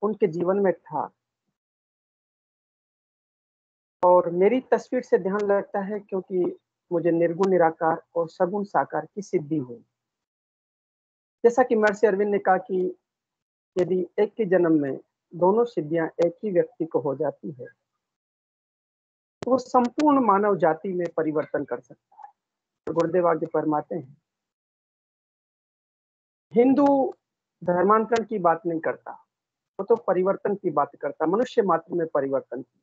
उनके जीवन में था। और मेरी तस्वीर से ध्यान लगता है क्योंकि मुझे निर्गुण निराकार और सगुण साकार की सिद्धि हुई। जैसा कि महर्षि अरविंद ने कहा कि यदि एक ही जन्म में दोनों सिद्धियां एक ही व्यक्ति को हो जाती है, तो वो संपूर्ण मानव जाति में परिवर्तन कर सकता है। तो गुरुदेव आगे फरमाते हैं, हिंदू धर्मांतरण की बात नहीं करता, वो तो परिवर्तन की बात करता, मनुष्य मात्र में परिवर्तन की।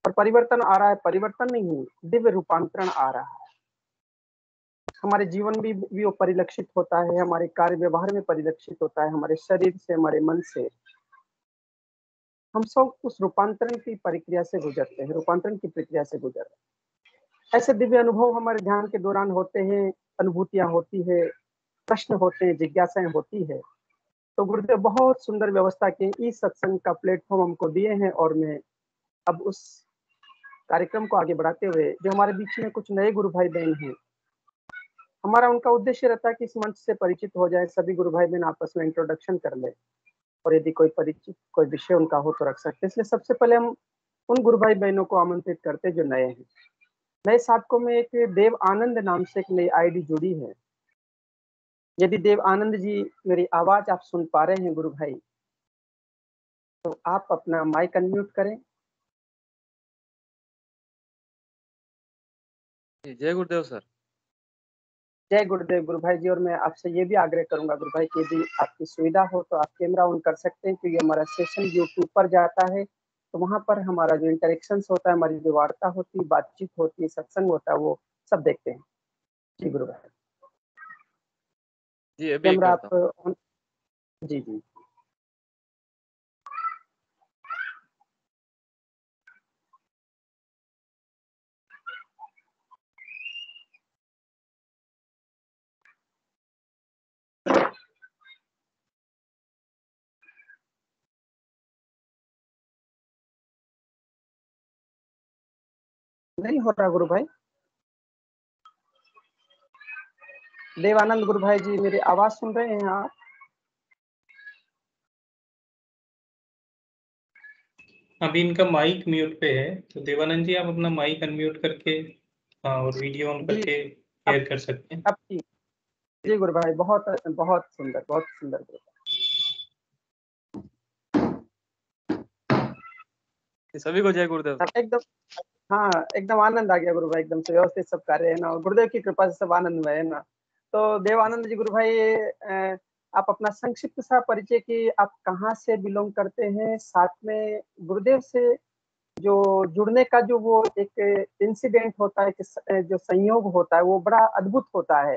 और परिवर्तन आ रहा है, परिवर्तन नहीं, दिव्य रूपांतरण आ रहा है। हमारे जीवन भी वो परिलक्षित होता है, हमारे कार्य व्यवहार में परिलक्षित होता है, हमारे शरीर से, हमारे मन से। हम सब उस रूपांतरण की प्रक्रिया से गुजरते हैं, रूपांतरण की प्रक्रिया से गुजर रहे हैं। ऐसे दिव्य अनुभव हमारे ध्यान के दौरान होते हैं, अनुभूतियां होती है, प्रश्न होते हैं, जिज्ञासाएं होती है। तो गुरुदेव बहुत सुंदर व्यवस्था के इस सत्संग का प्लेटफॉर्म हमको दिए हैं और मैं अब उस कार्यक्रम को आगे बढ़ाते हुए, जो हमारे बीच में कुछ नए गुरु भाई बहन हैं, हमारा उनका उद्देश्य रहता है कि इस मंच से परिचित हो जाए, सभी गुरु भाई बहन आपस में इंट्रोडक्शन कर ले और यदि कोई परिचित कोई विषय उनका हो तो रख सकते हैं। इसलिए सबसे पहले हम उन गुरु भाई बहनों को आमंत्रित करते हैं जो नए हैं। नए साधकों में एक देव आनंद नाम से एक नई आईडी जुड़ी है। यदि देव आनंद जी मेरी आवाज आप सुन पा रहे हैं गुरु भाई, तो आप अपना माइक अनम्यूट करें। जय गुरुदेव सर। जय गुरुदेव गुरु भाई जी। और मैं आपसे ये भी आग्रह करूंगा गुरु भाई कि यदि आपकी सुविधा हो तो आप कैमरा ऑन कर सकते हैं, क्योंकि हमारा सेशन यूट्यूब पर जाता है, तो वहां पर हमारा जो इंटरेक्शन होता है, हमारी जो वार्ता होती है, बातचीत होती है, सत्संग होता है, वो सब देखते हैं। जी गुरु भाई, जी अभी कैमरा करता आप हूँ। ऑन। जी जी। नहीं हो रहा गुरु भाई। देवानंद गुरु भाई जी मेरी आवाज सुन रहे हैं आप? अभी इनका माइक म्यूट पे है, तो देवानंद जी आप अपना माइक अनम्यूट करके और वीडियो ऑन जी करके अब शेयर कर सकते हैं। अब ठीक। जी गुरु भाई, बहुत बहुत सुंदर, बहुत सुंदर गुरु सभी को जय गुरुदेव भाई। सर। एकदम, हाँ एकदम आनंद आ गया गुरु भाई, एकदम से व्यवस्थित सब कार्य है ना, और गुरुदेव की कृपा से सब आनंद में है ना। तो देवानंद जी गुरु भाई, आप अपना संक्षिप्त सा परिचय कि आप कहाँ से बिलोंग करते हैं, साथ में गुरुदेव से जो जुड़ने का जो वो एक इंसिडेंट होता है, कि जो संयोग होता है, वो बड़ा अद्भुत होता है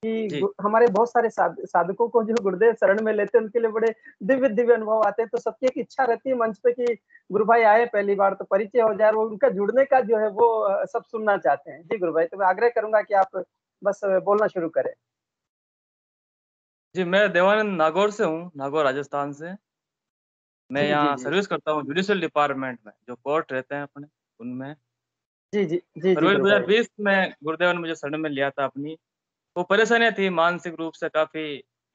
कि जी हमारे बहुत सारे साधकों को जो गुरुदेव शरण में लेते हैं, उनके लिए बड़े दिव्य दिव्य अनुभव आते हैं। तो सबकी एक इच्छा रहती है मंच पे कि गुरु भाई आए पहली बार तो परिचय हो जाए, और वो उनका जुड़ने का जो है वो सब सुनना चाहते हैं। जी गुरु भाई, तो मैं आग्रह करूंगा कि आप बस बोलना शुरू करें। जी, मैं देवानंद नागौर से हूँ, नागौर राजस्थान से। मैं जी जी यहाँ जी सर्विस करता हूँ जुडिशियल डिपार्टमेंट में, जो कोर्ट रहते हैं अपने उनमें। जी जी जी जी फरवरी गुरु भाई। 2020 में गुरुदेव ने मुझे शरण में लिया था अपनी। वो परेशानियां थी, मानसिक रूप से काफी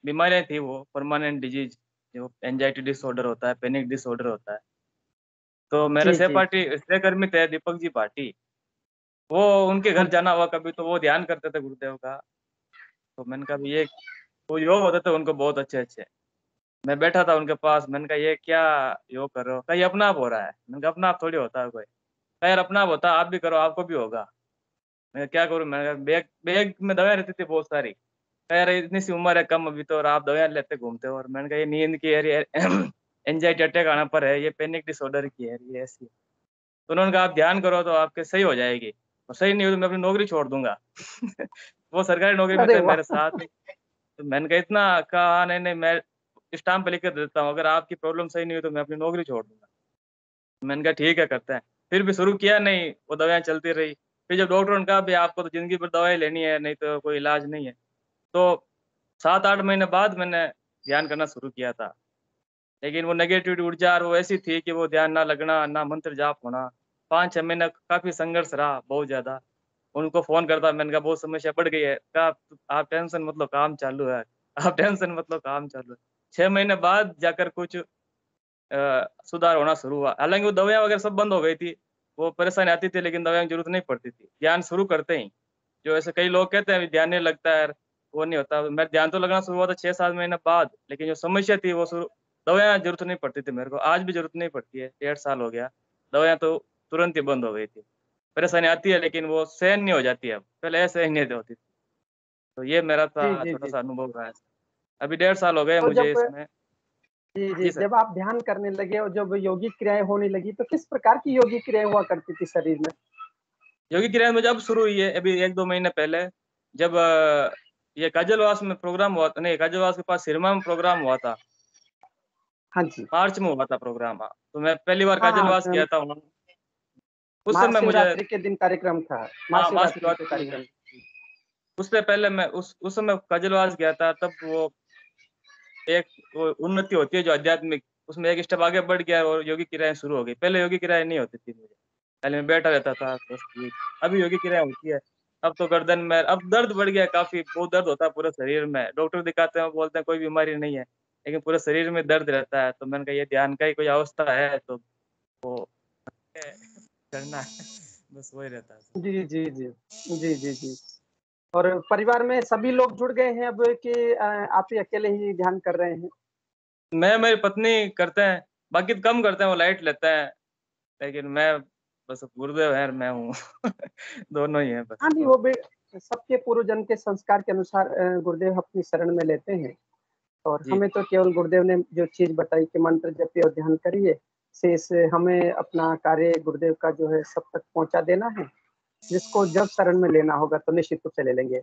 बीमारियां थी, वो परमानेंट डिजीज, जो एंजाइटी डिसऑर्डर होता है, पैनिक डिसऑर्डर होता है। तो मेरे जी जी सहपाठी सहकर्मी थे दीपक जी भाटी, वो उनके हाँ घर जाना हुआ कभी तो वो ध्यान करते थे गुरुदेव का। तो मैंने कहा ये वो योग होते थे उनको बहुत अच्छे अच्छे। मैं बैठा था उनके पास, मैंने कहा ये क्या योग कर रहे हो? कहा ये अपना आप हो रहा है। मैंने कहा अपना आप थोड़ी होता है कोई। कहा यार अपना आप होता है, आप भी करो आपको भी होगा। मैं क्या करूं? मैंने कहा बैग बैग में दवाएं रहती थी बहुत सारी। कह यार इतनी सी उम्र है कम अभी तो, और आप दवाएं लेते घूमते हो। और मैंने कहा ये नींद की है, ये एंजाइटी अटैक आना पर है, ये पैनिक डिसऑर्डर की है, ये ऐसी है। तो उन्होंने कहा आप ध्यान करो तो आपके सही हो जाएगी, और सही नहीं हो तो मैं अपनी नौकरी छोड़ दूंगा। वो सरकारी नौकरी में अरे थे वाह। मेरे साथ। तो मैंने कहा इतना कहा, नहीं नहीं मैं स्टाम्प पे लिख कर देता हूँ, अगर आपकी प्रॉब्लम सही नहीं हुई तो मैं अपनी नौकरी छोड़ दूंगा। मैंने कहा ठीक है करते हैं। फिर भी शुरू किया नहीं, वो दवाएं चलती रही। फिर जब डॉक्टर ने कहा भाई आपको तो जिंदगी भर दवाई लेनी है, नहीं तो कोई इलाज नहीं है। तो 7-8 महीने बाद मैंने ध्यान करना शुरू किया था। लेकिन वो नेगेटिव ऊर्जा और वो ऐसी थी कि वो ध्यान ना लगना, ना मंत्र जाप होना। 5-6 महीने काफी संघर्ष रहा, बहुत ज्यादा। उनको फोन करता, मैंने कहा बहुत समस्या बढ़ गई है। कहा आप टेंशन मत लो, काम चालू है। आप टेंशन मत लो, काम चालू है। 6 महीने बाद जाकर कुछ सुधार होना शुरू हुआ। हालांकि वो दवाइयाँ वगैरह सब बंद हो गई थी, वो परेशानी आती थी लेकिन दवाइयों की जरूरत नहीं पड़ती थी। ध्यान शुरू करते ही, जो ऐसे कई लोग कहते हैं ध्यान नहीं लगता है, वो नहीं होता। मैं ध्यान तो लगना शुरू हुआ था 6-7 महीने बाद, लेकिन जो समस्या थी वो शुरू, दवाइयाँ जरूरत नहीं पड़ती थी मेरे को, आज भी जरूरत नहीं पड़ती है, 1.5 साल हो गया। दवाइयाँ तो तुरंत ही बंद हो गई थी। परेशानी आती है लेकिन वो सहन नहीं हो जाती है अब, पहले ऐसे नहीं होती थी। तो ये मेरा था जी, जी, जी। छोटा-सा अनुभव रहा है। अभी 1.5 साल हो गए तो मुझे जब इसमें। जी, जी, जी सर। जब आप ध्यान करने लगे और जब योगिक क्रियाएँ होने लगी, तो किस प्रकार की योगिक क्रियाएँ हुआ करती थी शरीर में? योगी क्रिया मुझे अब शुरू हुई है, अभी 1-2 महीने पहले, जब ये काजलवास में प्रोग्राम हुआ, नहीं काजलवास के पास सिरमा में प्रोग्राम हुआ था, हाँ जी। मार्च में हुआ था प्रोग्राम। हाँ, तो मैं पहली बार हाँ, हाँ, काजलवास गया था वहाँ। उस समय मुझे, महाशिवरात्रि के दिन कार्यक्रम था। हाँ, महाशिवरात्रि पे महाशिवरात्रि कार्यक्रम। उससे पहले मैं उस समय काजलवास गया था, तब वो एक वो उन्नति होती है जो आध्यात्मिक, उसमें एक स्टेप आगे बढ़ गया और योगी क्रियाएँ शुरू हो गई। पहले योगी क्रियाएँ नहीं होती थी मुझे, पहले मैं बैठा रहता था बस ये। अभी योगी क्रियाएँ होती है। अब तो गर्दन में अब दर्द बढ़ गया है काफ़ी, बहुत दर्द होता है पूरे शरीर में। डॉक्टर दिखाते हैं, वो बोलते हैं कोई बीमारी नहीं है, लेकिन पूरे शरीर में दर्द रहता है। तो मैंने कहा ये ध्यान का ही कोई अवस्था है, तो वो करना है। बस वही रहता है। जी, जी, जी। जी, जी, जी। और परिवार में सभी लोग जुड़ गए हैं अब कि आप ही अकेले ही ध्यान कर रहे हैं? मैं, मेरी पत्नी करते हैं, बाकी तो कम करते हैं, वो लाइट लेते हैं, लेकिन मैं बस गुरुदेव है और मैं हूँ। दोनों ही हैं बस हाँ, नहीं और। वो भी सबके पूर्वजन्म के संस्कार के अनुसार गुरुदेव अपनी शरण में लेते हैं और जी, हमें तो केवल गुरुदेव ने जो चीज़ बताई कि मंत्र जपिए और ध्यान करिए, शेष हमें अपना कार्य गुरुदेव का जो है सब तक पहुँचा देना है। जिसको जब शरण में लेना होगा तो निश्चित रूप से ले लेंगे।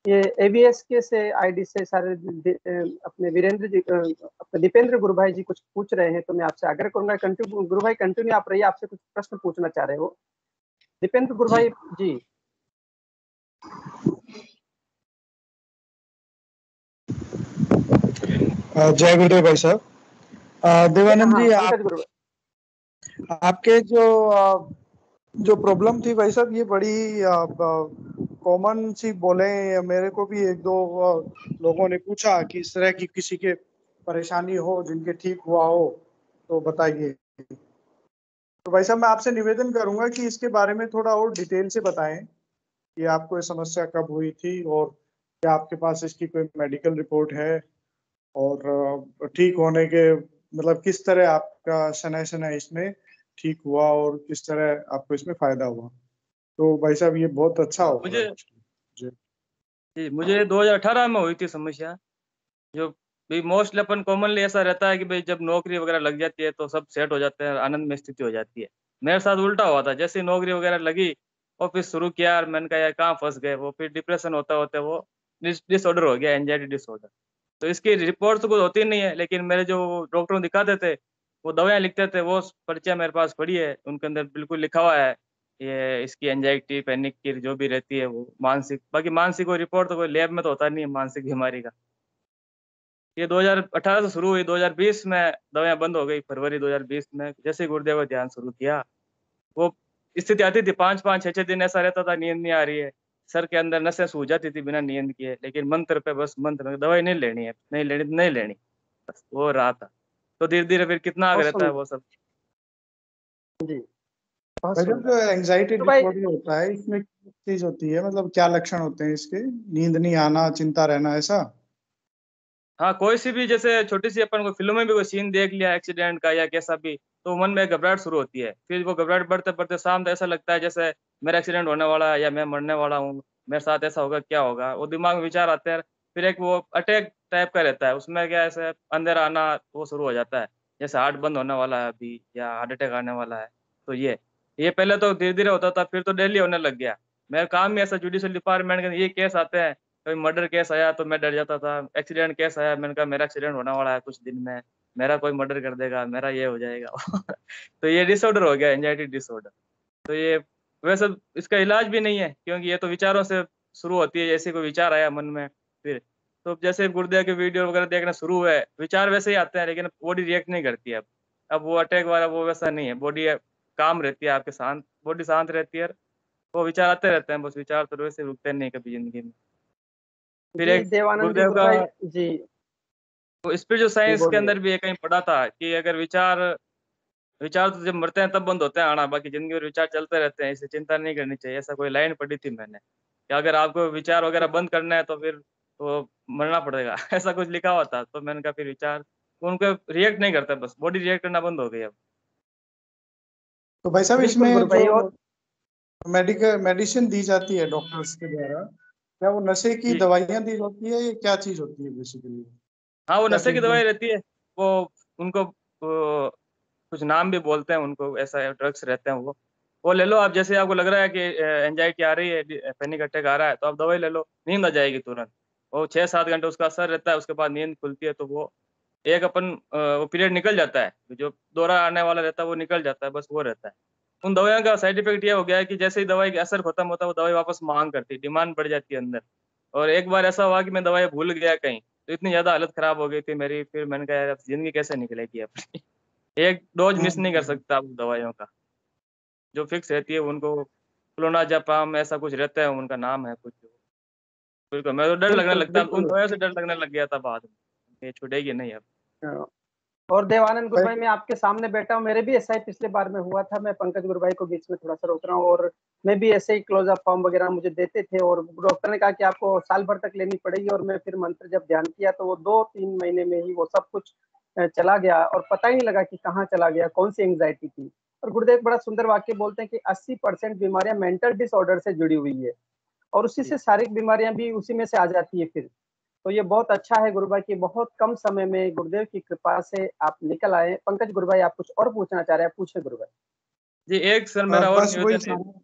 ये एवीएस के से आईडी से सारे अपने वीरेंद्र जी अपने दीपेंद्र गुरु भाई जी कुछ पूछ रहे हैं, तो मैं आपसे आग्रह करूँगा कंटिन्यू गुरु भाई कंटिन्यू आप रहिए, आपसे कुछ प्रश्न पूछना चाह रहे हो। दीपेंद्र गुरु जी। भाई जी। जय गुरुदेव भाई साहब। देवानंद हाँ, जी, पंकज गुरु आपके जो प्रॉब्लम थी भाई साहब, ये बड़ी कॉमन सी बोले। मेरे को भी एक दो लोगों ने पूछा कि इस तरह की किसी के परेशानी हो जिनके ठीक हुआ हो तो बताइए। तो भाई साहब मैं आपसे निवेदन करूंगा कि इसके बारे में थोड़ा और डिटेल से बताएं कि आपको ये समस्या कब हुई थी और क्या आपके पास इसकी कोई मेडिकल रिपोर्ट है, और ठीक होने के मतलब किस तरह आपका शनै शनै इसमें ठीक हुआ और किस तरह आपको इसमें फायदा हुआ। तो भाई साहब ये बहुत अच्छा होगा। मुझे जी। जी, मुझे 2018 में हुई थी समस्या, जो भी मोस्टली अपन कॉमनली ऐसा रहता है कि भई जब नौकरी वगैरह लग जाती है तो सब सेट हो जाते हैं, आनंद में स्थिति हो जाती है। मेरे साथ उल्टा हुआ था, जैसे ही नौकरी वगैरह लगी, ऑफ़िस शुरू किया और मैंने कहा यार कहाँ फँस गए, वो फिर डिप्रेशन होते-होते वो डिसऑर्डर हो गया, एंग्ज़ायटी डिसऑर्डर। तो इसकी रिपोर्ट तो कुछ होती नहीं है, लेकिन मेरे जो डॉक्टर दिखाते थे, वो दवाइयाँ लिखते थे, वो पर्चियाँ मेरे पास पड़ी है, उनके अंदर बिल्कुल लिखा हुआ है, ये इसकी एंग्ज़ायटी, पैनिक की जो भी रहती है वो मानसिक, बाकी मानसिक कोई रिपोर्ट तो कोई लैब में तो होता नहीं है मानसिक बीमारी का। ये 2018 से शुरू हुई, 2020 में दवाइयाँ बंद हो गई, फरवरी 2020 में जैसे ही गुरुदेव का ध्यान शुरू किया, वो स्थिति आती थी 5-5, 6-6 दिन ऐसा रहता था, नींद नहीं आ रही है, सर के अंदर नसें सूज जाती थी बिना नींद किए, लेकिन मंत्र पे बस मंत्र, दवाई नहीं लेनी है, नहीं लेनी तो नहीं लेनी, बस वो रहा था। तो धीरे-धीरे फिर कितना आगे बहुत रहता है सुंदर। वो सब। जी, बहुत भाई साहब सुंदर। जो एंजाइटी तो भाई डिसऑर्डर होता है इसमें क्या चीज होती है, मतलब क्या लक्षण होते हैं इसके? नींद नहीं आना, चिंता रहना, ऐसा? हाँ, कोई सी भी जैसे छोटी-सी अपन को फ़िल्म में भी कोई सीन देख लिया एक्सीडेंट का या कैसा भी, तो मन में घबराहट शुरू होती है। फिर वो घबराहट बढ़ते-बढ़ते शाम तक ऐसा लगता है जैसे मेरा एक्सीडेंट होने वाला है या मैं मरने वाला हूँ, मेरे साथ ऐसा होगा, क्या होगा? वो दिमाग में विचार आते हैं। फिर एक वो अटैक टाइप का रहता है, उसमें क्या ऐसे अंदर आना वो शुरू हो जाता है, जैसे हार्ट बंद होने वाला है अभी या हार्ट अटैक आने वाला है। तो ये पहले तो धीरे-धीरे होता था, फिर तो डेली होने लग गया। मेरा काम ही ऐसा जुडिशियल डिपार्टमेंट के ये केस आते हैं, कभी मर्डर केस आया तो मैं डर जाता था, एक्सीडेंट केस आया मैंने कहा मेरा एक्सीडेंट होने वाला है कुछ दिन में, मेरा कोई मर्डर कर देगा, मेरा ये हो जाएगा। तो ये डिसऑर्डर हो गया, एंग्जायटी डिसऑर्डर। तो ये वैसे इसका इलाज भी नहीं है क्योंकि ये तो विचारों से शुरू होती है, जैसे कोई विचार आया मन में फिर, तो जैसे गुरुदेव के वीडियो वगैरह देखना शुरू हुए, विचार वैसे ही आते हैं लेकिन बॉडी रिएक्ट नहीं करती है अब। अब वो अटैक वाला वो वैसा नहीं है, बॉडी काम रहती है आपके शांत, बॉडी शांत रहती है, वो विचार आते रहते हैं, बस विचार तो वैसे रुकते नहीं कभी ज़िंदगी में। फिर जी, एक देवानंद जी गुरुदेव गुरु का भाई जी। वो स्पिरिचुअल साइंस के बोलिए। अंदर भी ये कहीं पढ़ा था कि अगर विचार तो जब मरते हैं तब बंद होते हैं आना, बाकी जिंदगी में विचार चलते रहते हैं, इससे चिंता नहीं करनी चाहिए। ऐसा कोई लाइन पढ़ी थी मैंने कि अगर आपको विचार वगैरह बंद करना है तो फिर तो मरना पड़ेगा ऐसा कुछ लिखा हुआ था। तो मैंने कहा फिर विचार उनको रिएक्ट नहीं करता, बस बॉडी रिएक्ट करना बंद हो गई अब। तो भाई साहब बिल्कुल इसमें गुरु भाई। जो और मेडिसिन दी जाती है डॉक्टर्स के द्वारा, क्या वो नशे की जी। दवाइयाँ दी जाती है, ये क्या चीज होती है बेसिकली? हाँ, वो क्या नशे की दवाई ट्रीटमेंट? रहती है। वो उनको कुछ नाम भी बोलते हैं उनको, ऐसा ड्रग्स रहते हैं वो ले लो आप। जैसे आपको लग रहा है कि एंजाइटी आ रही है, पैनिक अटैक आ रहा है, तो आप दवाई ले लो, नींद आ जाएगी तुरंत। वो 6-7 घंटे उसका असर रहता है, उसके बाद नींद खुलती है। तो वो एक वो पीरियड निकल जाता है, जो दौरा आने वाला रहता है वो निकल जाता है, बस वो रहता है। उन दवाइयों का साइड इफेक्ट ये हो गया है कि जैसे ही दवाई का असर खत्म होता है, वो दवाई वापस मांग करती है, डिमांड बढ़ जाती है अंदर। और एक बार ऐसा हुआ कि मैं दवाई भूल गया कहीं, तो इतनी ज्यादा हालत खराब हो गई थी मेरी, फिर मैंने कहा यार अब जिंदगी कैसे निकलेगी अपनी एक डोज मिस नहीं कर सकता आप दवाइयों का, जो फिक्स रहती है उनको। क्लोनाजापाम ऐसा कुछ रहता है, उनका नाम है कुछ। बिल्कुल, मैं तो डर लगने बिल्कुल लगता, उन बिल्कुल। दवाइयों से डर लगने लग गया था बाद में, ये छूटेगी नहीं अब। हाँ। और देवानंद गुरु भाई, मैं आपके सामने बैठा हूँ, मेरे भी ऐसा ही पिछले बार में हुआ था। मैं पंकज गुरु भाई को बीच में थोड़ा सा रोक रहा हूँ। और मैं भी ऐसे ही क्लोज अप फॉर्म वगैरह मुझे देते थे, और डॉक्टर ने कहा कि आपको साल भर तक लेनी पड़ेगी। और मैं फिर मंत्र जब ध्यान किया तो वो 2-3 महीने में ही वो सब कुछ चला गया, और पता ही नहीं लगा कि कहाँ चला गया, कौन सी एंग्जाइटी थी। और गुरुदेव बड़ा सुंदर वाक्य बोलते हैं कि 80% बीमारियां मेंटल डिसऑर्डर से जुड़ी हुई है, और उसी से शारीरिक बीमारियां भी उसी में से आ जाती है फिर। तो ये बहुत अच्छा है गुरु भाई कि बहुत कम समय में गुरुदेव की कृपा से आप निकल आए। पंकज गुरु भाई, आप कुछ और पूछना चाह रहे हैं, पूछे गुरु भाई। जी, एक सर मेरा और बस वही निवेदन है। सारा।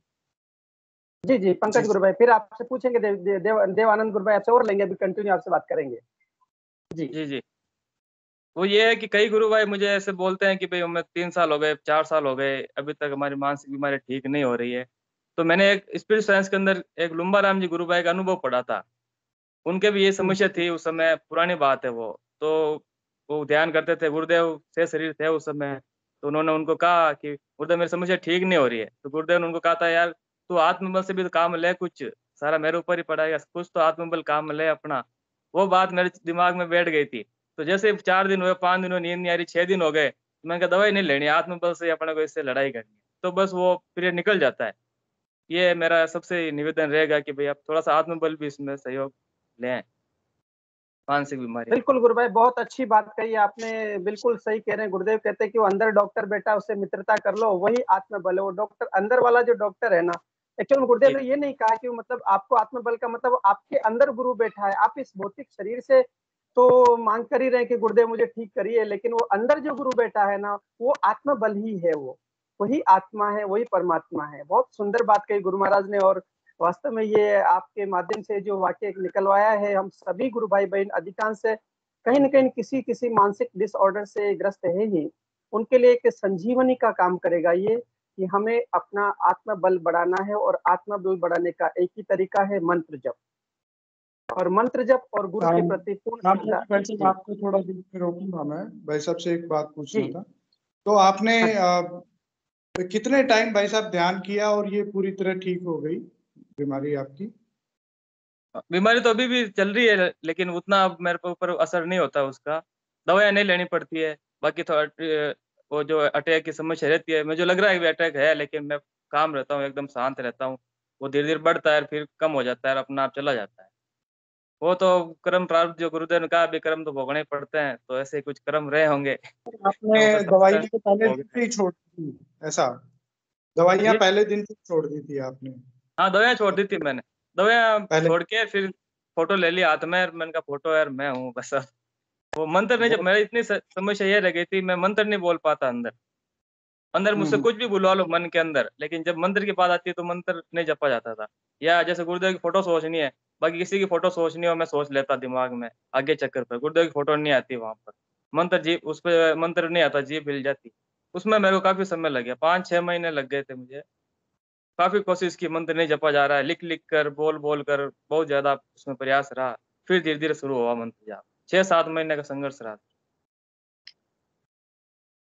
जी जी, जी पंकज गुरु भाई, फिर आपसे पूछेंगे। देवानंद गुरु भाई आपसे और लेंगे, अभी कंटिन्यू आपसे बात करेंगे। जी जी, जी। वो ये है कि कई गुरु भाई मुझे ऐसे बोलते हैं कि भाई हमें 3 साल हो गए, 4 साल हो गए, अभी तक हमारी मानसिक बीमारी ठीक नहीं हो रही है। तो मैंने एक स्पिरिट साइंस के अंदर एक लुम्बा राम जी गुरु भाई का अनुभव पढ़ा था। उनके भी ये समस्या थी उस समय, पुरानी बात है वो। तो वो ध्यान करते थे, गुरुदेव से शरीर थे उस समय। तो उन्होंने उनको कहा कि गुरुदेव मेरी समस्या ठीक नहीं हो रही है। तो गुरुदेव ने उनको कहा था यार तू आत्मबल से भी तो काम ले कुछ, सारा मेरे ऊपर ही पड़ा है, कुछ तो आत्मबल काम ले अपना। वो बात मेरे दिमाग में बैठ गई थी। तो जैसे 4 दिन हुए, 5 दिन हुए, नींद नहीं आ रही, 6 दिन हो गए, तो मैंने कहा दवाई नहीं लेनी, आत्मबल से अपने को इससे लड़ाई करनी है। तो बस वो पीरियड निकल जाता है। ये मेरा सबसे निवेदन रहेगा कि भई आप थोड़ा-सा आत्मबल भी इसमें सहयोग लें, मानसिक बीमारी में। बिल्कुल गुरु भाई, बहुत अच्छी बात कही आपने। बिल्कुल सही कह रहे हैं। गुरुदेव कहते हैं कि वो अंदर डॉक्टर बैठा, उससे मित्रता कर लो, वही आत्मबल है। वो डॉक्टर अंदर वाला जो डॉक्टर है ना, एक्चुअल में गुरुदेव जी, ने ये नहीं कहा कि वो मतलब आपको आत्मबल का मतलब आपके अंदर गुरु बैठा है। आप इस भौतिक शरीर से तो मांग कर ही रहे हैं कि गुरुदेव मुझे ठीक करिए, लेकिन वो अंदर जो गुरु बैठा है ना, वो आत्मबल ही है। वो वही आत्मा है, वही परमात्मा है। बहुत सुंदर बात कही गुरु महाराज ने। और वास्तव में ये आपके माध्यम से जो वाक्य निकलवाया है, हम सभी गुरु भाई बहन अधिकांश से कहीं न कहीं किसी किसी मानसिक डिसऑर्डर से ग्रस्त है ही, उनके लिए एक संजीवनी का काम करेगा ये, कि हमें अपना आत्मबल बढ़ाना है। और आत्मबल बढ़ाने का एक ही तरीका है, मंत्र जप। और मंत्र जप और गुरु के प्रति पूर्ण श्रद्धा। वैसे जी आपको थोड़ा बीच में रोकूंगा मैं, भाई साहब से एक बात पूछना जी। था। तो आपने हाँ जी। कितने टाइम भाई साहब ध्यान किया और ये पूरी तरह ठीक हो गई बीमारी आपकी? बीमारी तो अभी भी चल रही है, लेकिन उतना अब मेरे पे ऊपर असर नहीं होता उसका। दवाइयाँ नहीं लेनी पड़ती है। बाकी थोड़ा वो जो अटैक की समस्या रहती है, मुझे लग रहा है कि अटैक है, लेकिन मैं काम रहता हूँ, एकदम शांत रहता हूँ। वो धीरे-धीरे बढ़ता है, फिर कम हो जाता है और अपना आप चला जाता है। वो तो कर्म प्रारब्ध, जो गुरुदेव ने कहा अभी कर्म तो भोगने ही पड़ते हैं, तो ऐसे कुछ कर्म रहे होंगे। आपने तो वो समस्या दवाइयाँ तो पहले हो दिन गया से है। ही छोड़ दी थी ऐसा? दवाइयाँ जी? पहले दिन से छोड़ दी थी आपने? हाँ, दवाइयाँ छोड़ दी थी मैंने। दवाइयाँ पहले छोड़ के फिर फ़ोटो ले लिया हाथ में, मैंने कहा फ़ोटो यार मैं हूँ बस अब। वो मंत्र नहीं, जब बहुत। मेरी इतनी समस्या ये रह गई थी, मैं मंत्र नहीं बोल पाता अंदर। अंदर मुझसे हम्म। कुछ भी बुलवा लो मन के अंदर, लेकिन जब मंत्र की बात आती है तो मंत्र नहीं जपा जाता था। या जैसे गुरुदेव की फ़ोटो सोचनी है, बाकी किसी की फ़ोटो सोचनी हो, मैं सोच लेता दिमाग में, आगे चक्कर पे। गुरुदेव की फ़ोटो नहीं आती वहाँ पर। उसपे मंत्र नहीं आता, जीभ हिल जाती। उसमें मेरे को काफ़ी समय लग गया, 5-6 महीने लग गए थे मुझे। काफ़ी कोशिश की, मंत्र नहीं जपा जा रहा है, लिख-लिख कर, बोल-बोल कर बहुत ज़्यादा उसमें प्रयास रहा। फिर धीरे-धीरे शुरू हुआ मंत्र जाप। 6-7 महीने का संघर्ष रहा।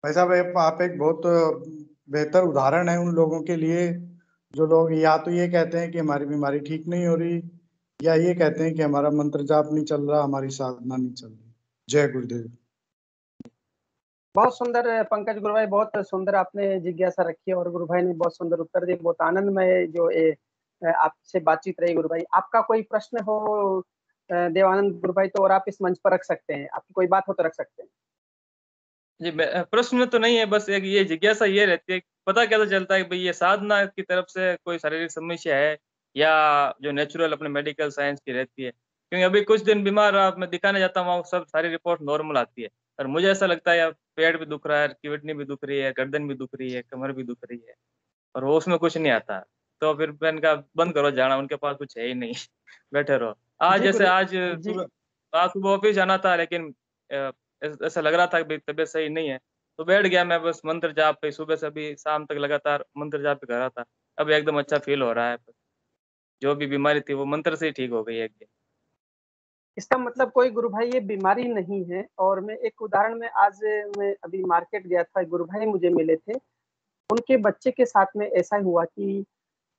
भाई साहब आप एक बहुत बेहतर उदाहरण है उन लोगों के लिए जो लोग या तो ये कहते हैं कि हमारी बीमारी ठीक नहीं हो रही, या ये कहते हैं कि हमारा मंत्र जाप नहीं चल रहा, हमारी साधना नहीं चल रही। जय गुरुदेव। बहुत सुंदर पंकज गुरु भाई, बहुत सुंदर आपने जिज्ञासा रखी और गुरु भाई ने बहुत सुंदर उत्तर दिए। बहुत आनंदमय जो आपसे बातचीत रही गुरु भाई। आपका कोई प्रश्न हो देवानंद गुरु भाई तो और आप इस मंच पर रख सकते हैं, आपकी कोई बात हो तो रख सकते हैं। जी, प्रश्न तो नहीं है, बस एक ये जिज्ञासा ये रहती है, पता कैसे चलता है कि भाई ये साधना की तरफ से कोई शारीरिक समस्या है या जो नेचुरल अपने मेडिकल साइंस की रहती है? क्योंकि अभी कुछ दिन बीमार रहा, मैं दिखाने जाता हूँ, सब सारी रिपोर्ट नॉर्मल आती है, और मुझे ऐसा लगता है यार पेट भी दुख रहा है, किडनी भी दुख रही है, गर्दन भी दुख रही है, कमर भी दुख रही है, और वो उसमें कुछ नहीं आता। तो फिर मैंने कहा बंद करो जाना, उनके पास कुछ है ही नहीं। बैठे रहो। आज जी जैसे गुरु आज जी। सुबह ऑफिस जाना था, लेकिन ऐसा लग रहा था कि तबीयत सही नहीं है, तो बैठ गया मैं बस मंत्र जाप पे, सुबह से अभी शाम तक लगातार मंत्र जाप पे कर रहा था। अब एकदम अच्छा फील हो रहा है, जो भी बीमारी थी वो मंत्र से ही ठीक हो गई एकदम। इसका मतलब कोई गुरु भाई ये बीमारी नहीं है। और मैं एक उदाहरण में आज मैं अभी मार्केट गया था, गुरु भाई मुझे मिले थे। उनके बच्चे के साथ में ऐसा हुआ कि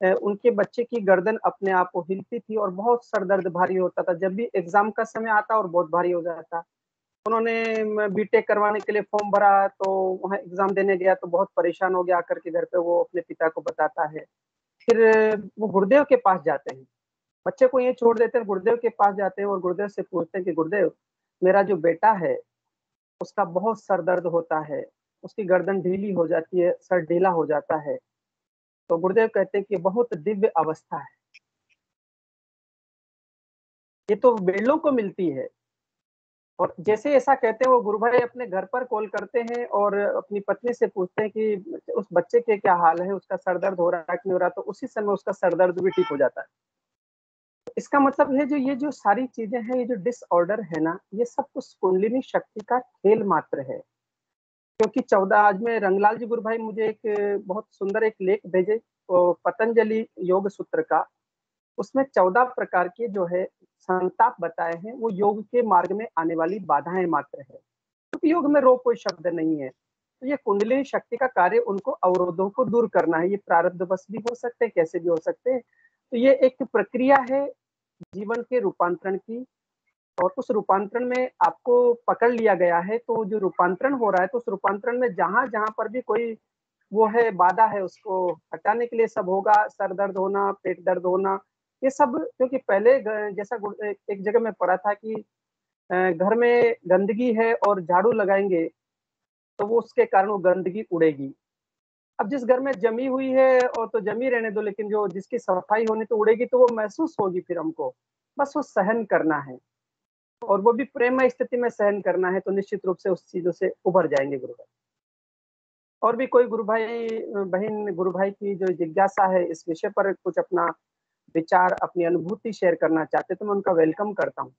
उनके बच्चे की गर्दन अपने आप को हिलती थी और बहुत सर दर्द भारी होता था। जब भी एग्जाम का समय आता और बहुत भारी हो जाता। उन्होंने बीटेक करवाने के लिए फॉर्म भरा, तो वहाँ एग्जाम देने गया तो बहुत परेशान हो गया। आकर के घर पे वो अपने पिता को बताता है। फिर वो गुरुदेव के पास जाते हैं, बच्चे को ये छोड़ देते हैं, गुरुदेव के पास जाते हैं और गुरुदेव से पूछते हैं कि गुरुदेव मेरा जो बेटा है उसका बहुत सर दर्द होता है, उसकी गर्दन ढीली हो जाती है, सर ढीला हो जाता है। तो गुरुदेव कहते हैं कि बहुत दिव्य अवस्था है, ये तो बेलों को मिलती है। और जैसे ऐसा कहते हैं वो गुरु भाई अपने घर पर कॉल करते हैं और अपनी पत्नी से पूछते हैं कि उस बच्चे के क्या हाल है, उसका सर दर्द हो रहा है कि नहीं हो रहा। तो उसी समय उसका सर दर्द भी ठीक हो जाता है। इसका मतलब है जो ये जो सारी चीजें हैं, ये जो डिसऑर्डर है ना, ये सब कुछ कुंडलिनी शक्ति का खेल मात्र है। क्योंकि 14 आज में रंगलाल जी गुरु भाई मुझे एक बहुत सुंदर एक लेख भेजे पतंजलि योग सूत्र का। उसमें 14 प्रकार के जो है संताप बताए हैं, वो योग के मार्ग में आने वाली बाधाएं मात्र है। क्योंकि योग में रोग कोई शब्द नहीं है। तो ये कुंडलिनी शक्ति का कार्य उनको अवरोधों को दूर करना है। ये प्रारब्धवश भी हो सकते हैं, कैसे भी हो सकते हैं। तो ये एक प्रक्रिया है जीवन के रूपांतरण की। और उस रूपांतरण में आपको पकड़ लिया गया है, तो जो रूपांतरण हो रहा है, तो उस रूपांतरण में जहां जहां पर भी कोई वो है बाधा है, उसको हटाने के लिए सब होगा। सर दर्द होना, पेट दर्द होना, ये सब। क्योंकि पहले जैसा एक जगह में पढ़ा था कि घर में गंदगी है और झाड़ू लगाएंगे तो वो उसके कारण वो गंदगी उड़ेगी। अब जिस घर में जमी हुई है और तो जमी रहने दो, लेकिन जो जिसकी सफाई होनी तो उड़ेगी, तो वो महसूस होगी फिर हमको। बस वो सहन करना है और वो भी प्रेममय स्थिति में सहन करना है, तो निश्चित रूप से उस चीजों से उभर जाएंगे गुरु भाई। और भी कोई गुरु भाई बहन गुरु भाई की जो जिज्ञासा है इस विषय पर कुछ अपना विचार, अपनी अनुभूति शेयर करना चाहते तो मैं उनका वेलकम करता हूँ।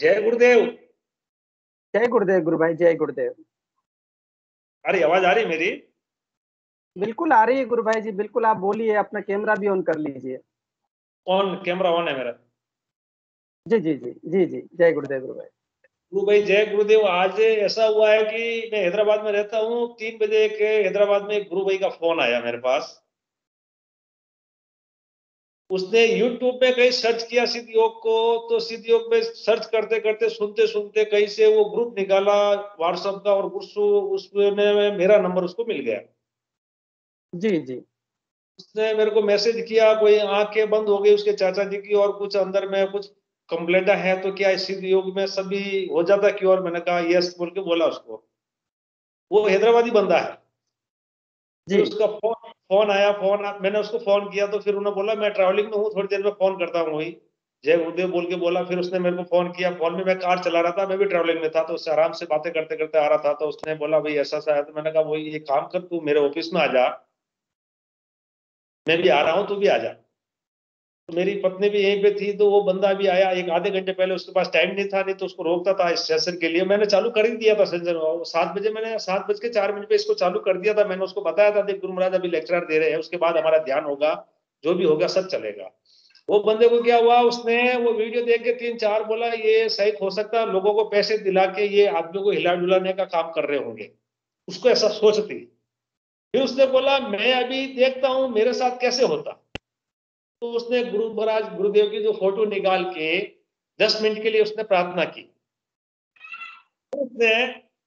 जय गुरुदेव। जय गुरुदेव गुरु भाई, जय गुरुदेव। अरे आवाज आ रही मेरी? बिल्कुल आ रही है गुरु भाई जी, बिल्कुल आप बोलिए। अपना कैमरा भी ऑन कर लीजिए। ऑन, कैमरा ऑन है मेरा। जी जी जी जी जी, जय गुरुदेव गुरु भाई। गुरु भाई जय गुरुदेव। आज ऐसा हुआ है कि मैं हैदराबाद में रहता हूँ, 3 बजे के हैदराबाद में एक गुरु भाई का फोन आया मेरे पास। उसने यूट्यूब पे कहीं सर्च किया सिद्ध योग को, तो सिद्ध योग में सर्च करते करते सुनते सुनते कहीं से वो ग्रुप निकाला व्हाट्सएप का, और उसमें मेरा नंबर उसको मिल गया। जी जी। उसने मेरे को मैसेज किया, कोई आंखें बंद हो गई उसके चाचा जी की, और कुछ अंदर में कुछ कंप्लेंट है, तो क्या इस सिद्ध योग में सभी हो जाता क्यों? और मैंने कहा यस बोल के बोला उसको। वो हैदराबादी बंदा है। फिर जी उसका फोन आया, मैंने उसको फोन किया, तो फिर उन्होंने बोला मैं ट्रैवलिंग में हूँ, थोड़ी देर में फोन करता हूँ। वही जय गुरुदेव बोल के बोला। फिर उसने मेरे को फोन किया, फोन में मैं कार चला रहा था, मैं भी ट्रैवलिंग में था, तो उससे आराम से बातें करते करते आ रहा था। तो उसने बोला भाई ऐसा सा है। तो मैंने कहा वही, ये काम कर, तू मेरे ऑफिस में आ जा, मैं भी आ रहा हूँ, तू भी आ जा। तो मेरी पत्नी भी यहीं पे थी, तो वो बंदा भी आया एक आधे घंटे पहले। उसके पास टाइम नहीं था, नहीं तो उसको रोकता था इस सेशन के लिए। मैंने चालू कर ही दिया था सेशन। 7 बजे, मैंने 7:04 पे इसको चालू कर दिया था। मैंने उसको बताया था देख गुरु महाराज अभी लेक्चर दे रहे हैं, उसके बाद हमारा ध्यान होगा, जो भी होगा सब चलेगा। वो बंदे को क्या हुआ, उसने वो वीडियो देख के 3-4 बोला ये सही हो सकता है, लोगों को पैसे दिला के ये आदमियों को हिला डुलाने का काम कर रहे होंगे, उसको ऐसा सोचती। फिर उसने बोला मैं अभी देखता हूं मेरे साथ कैसे होता। तो उसने गुरु महाराज गुरुदेव की जो फोटो निकाल के 10 मिनट के लिए उसने प्रार्थना की। उसने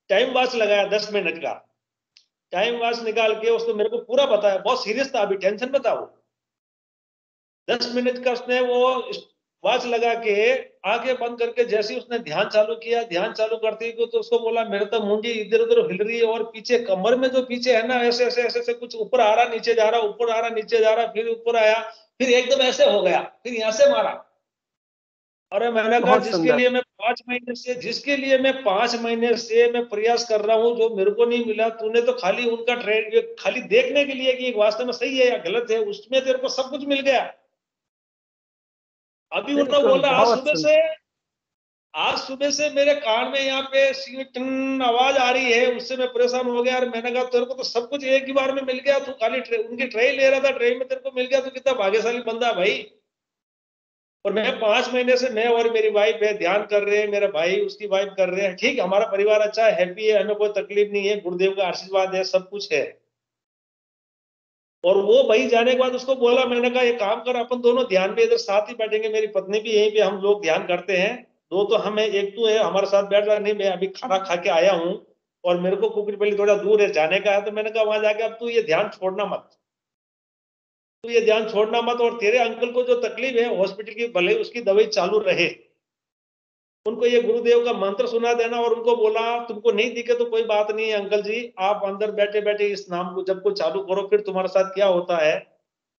टाइम वॉच लगाया 10 मिनट का, टाइम वॉच निकाल के उसने मेरे को पूरा बताया, बहुत सीरियस था, अभी टेंशन में था वो। 10 मिनट का उसने वो वॉच लगा के आंखें बंद करके जैसे उसने ध्यान चालू किया, ध्यान चालू करते ही तो उसको बोला मेरे तो मुंडी इधर उधर हिल रही है और पीछे कमर में जो पीछे है ना ऐसे ऐसे ऐसे ऐसे कुछ ऊपर आ रहा नीचे जा रहा, ऊपर आ रहा नीचे जा रहा, फिर ऊपर आया, फिर एकदम ऐसे हो गया, फिर यहाँ से मारा। अरे मैंने कहा बहुत जिसके सुंदर। लिए मैं 5 महीने से मैं प्रयास कर रहा हूँ, जो मेरे को नहीं मिला, तूने तो खाली उनका ट्रेड खाली देखने के लिए कि वास्तव में सही है या गलत है, उसमें तेरे को सब कुछ मिल गया। अभी उन्होंने बिल्कुल, बोला बहुत सुंदर। आज सुबह से मेरे कान में यहाँ पे टन आवाज आ रही है, उससे मैं परेशान हो गया। और मैंने कहा तेरे को तो सब कुछ एक ही बार में मिल गया, तू खाली उनकी ट्रेन ले रहा था, ट्रेन में तेरे को मिल गया, तू कितना भाग्यशाली बंदा है भाई। और मैं 5 महीने से मैं और मेरी वाइफ है ध्यान कर रहे हैं, मेरा भाई उसकी वाइफ कर रहे हैं, ठीक है, हमारा परिवार अच्छा है, हैप्पी है, हमें कोई तकलीफ नहीं है, गुरुदेव का आशीर्वाद है, सब कुछ है। और वो भाई जाने के बाद उसको बोला, मैंने कहा एक काम कर, अपन दोनों ध्यान पे इधर साथ ही बैठेंगे, मेरी पत्नी भी यहीं पे, हम लोग ध्यान करते हैं, दो तो हम है, एक तू है हमारे साथ बैठ रहा नहीं, मैं अभी खाना खा के आया हूँ और मेरे को कुकरीपल्ली थोड़ा दूर है जाने का है, तो मैंने कहा वहां जाके अब तू ये ध्यान छोड़ना मत, तू ये ध्यान छोड़ना मत, और तेरे अंकल को जो तकलीफ है हॉस्पिटल की, भले उसकी दवाई चालू रहे, उनको ये गुरुदेव का मंत्र सुना देना, और उनको बोला तुमको नहीं दिखे तो कोई बात नहीं है अंकल जी, आप अंदर बैठे बैठे इस नाम को जब को चालू करो, फिर तुम्हारे साथ क्या होता है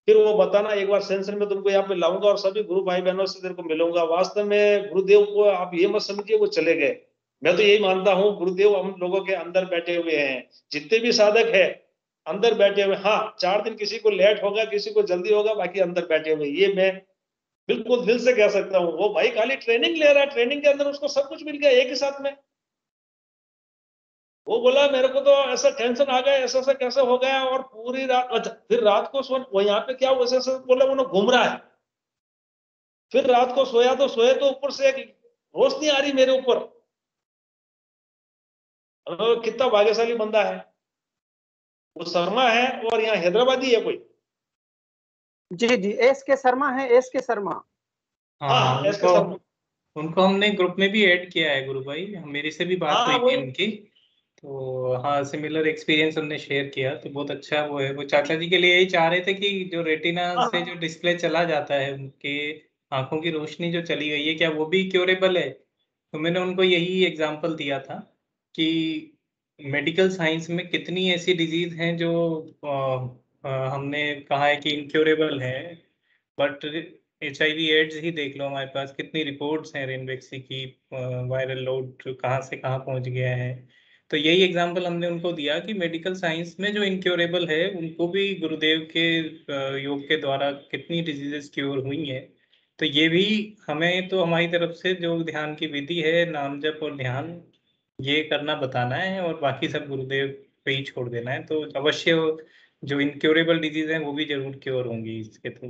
फिर वो बताना, एक बार सेंसन में तुमको यहाँ पे लाऊंगा और सभी गुरु भाई बहनों से तेरे को मिलूंगा। वास्तव में गुरुदेव को आप ये मत समझिए वो चले गए, मैं तो यही मानता हूँ गुरुदेव हम लोगों के अंदर बैठे हुए हैं, जितने भी साधक है अंदर बैठे हुए। हाँ 4 दिन किसी को लेट होगा, किसी को जल्दी होगा, बाकी अंदर बैठे हुए, ये मैं बिल्कुल दिल से कह सकता हूँ। वो भाई खाली ट्रेनिंग ले रहा है, ट्रेनिंग के अंदर उसको सब कुछ मिल गया एक ही साथ में। वो बोला मेरे को तो ऐसा टेंशन आ गया, ऐसा ऐसा कैसे हो गया, और पूरी रात, अच्छा फिर रात को सो वो यहाँ पे क्या वैसे ऐसे बोला वो घूम रहा है, फिर रात को सोया तो सोए तो ऊपर से एक रोशनी आ रही मेरे ऊपर। कितना भाग्यशाली बंदा है वो, शर्मा है और यहाँ हैदराबादी है कोई। जी जी, एस के शर्मा है, एस के शर्मा। हाँ, हाँ एस के शर्मा। उनको हमने ग्रुप में भी ऐड किया है गुरु भाई, मेरे से भी बात हुई हाँ थी वही। उनकी, तो हाँ सिमिलर एक्सपीरियंस हमने शेयर किया, तो बहुत अच्छा वो है। वो चाचा जी के लिए यही चाह रहे थे कि जो रेटिना से जो डिस्प्ले चला जाता है, उनके आंखों की रोशनी जो चली गई है, क्या वो भी क्योरेबल है? तो मैंने उनको यही एग्जांपल दिया था कि मेडिकल साइंस में कितनी ऐसी डिजीज हैं जो हमने कहा है कि इनक्योरेबल है, बट HIV एड्स ही देख लो, हमारे पास कितनी रिपोर्ट्स हैं रेनवेक्सी की, वायरल लोड कहाँ से कहाँ पहुंच गया है। तो यही एग्जांपल हमने उनको दिया कि मेडिकल साइंस में जो इनक्योरेबल है उनको भी गुरुदेव के योग के द्वारा कितनी डिजीजेस क्योर हुई हैं। तो ये भी हमें, तो हमारी तरफ से जो ध्यान की विधि है, नाम जप और ध्यान, ये करना बताना है, और बाकी सब गुरुदेव पे ही छोड़ देना है। तो अवश्य जो इनक्योरेबल डिजीज है वो भी जरूर क्योर होंगी इसके थ्रू।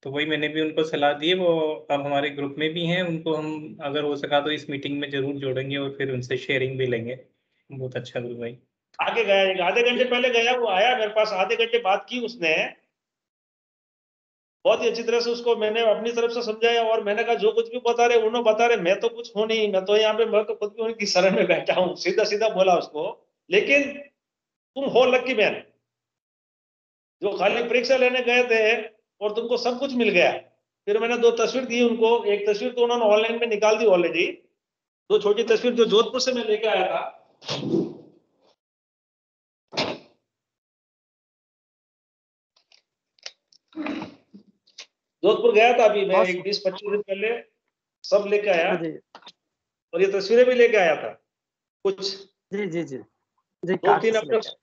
तो वही मैंने भी उनको सलाह दी है, वो अब हमारे ग्रुप में भी हैं, उनको हम अगर हो सका तो इस मीटिंग में जरूर जोड़ेंगे और फिर उनसे शेयरिंग भी लेंगे। बहुत अच्छा गुरु भाई। आगे गया, एक आधे घंटे पहले गया, वो आया मेरे पास, आधे घंटे बात की उसने, बहुत ही अच्छी तरह से उसको मैंने अपनी तरफ से समझाया, और मैंने कहा जो कुछ भी बता रहे उन्होंने बता रहे, मैं तो कुछ हूं नहीं, मैं तो यहाँ पे, मैं तो खुद भी उनकी शरण में बैठा हूँ, सीधा सीधा बोला उसको। लेकिन तुम हो लक्की मैन, जो खाली परीक्षा लेने गए थे और तुमको सब कुछ मिल गया। फिर मैंने 2 तस्वीर दी उनको, एक तस्वीर तो उन्होंने ऑनलाइन में निकाल दी ऑलरेडी, 2 छोटी तस्वीर जो जोधपुर से मैं लेके आया था। जोधपुर गया था अभी मैं, एक 20-25 दिन पहले, सब लेके आया, जी और ये तस्वीरें भी लेके आया था कुछ, जी जी जी जी, 2-3 कार्ड्स अपने, लेकर।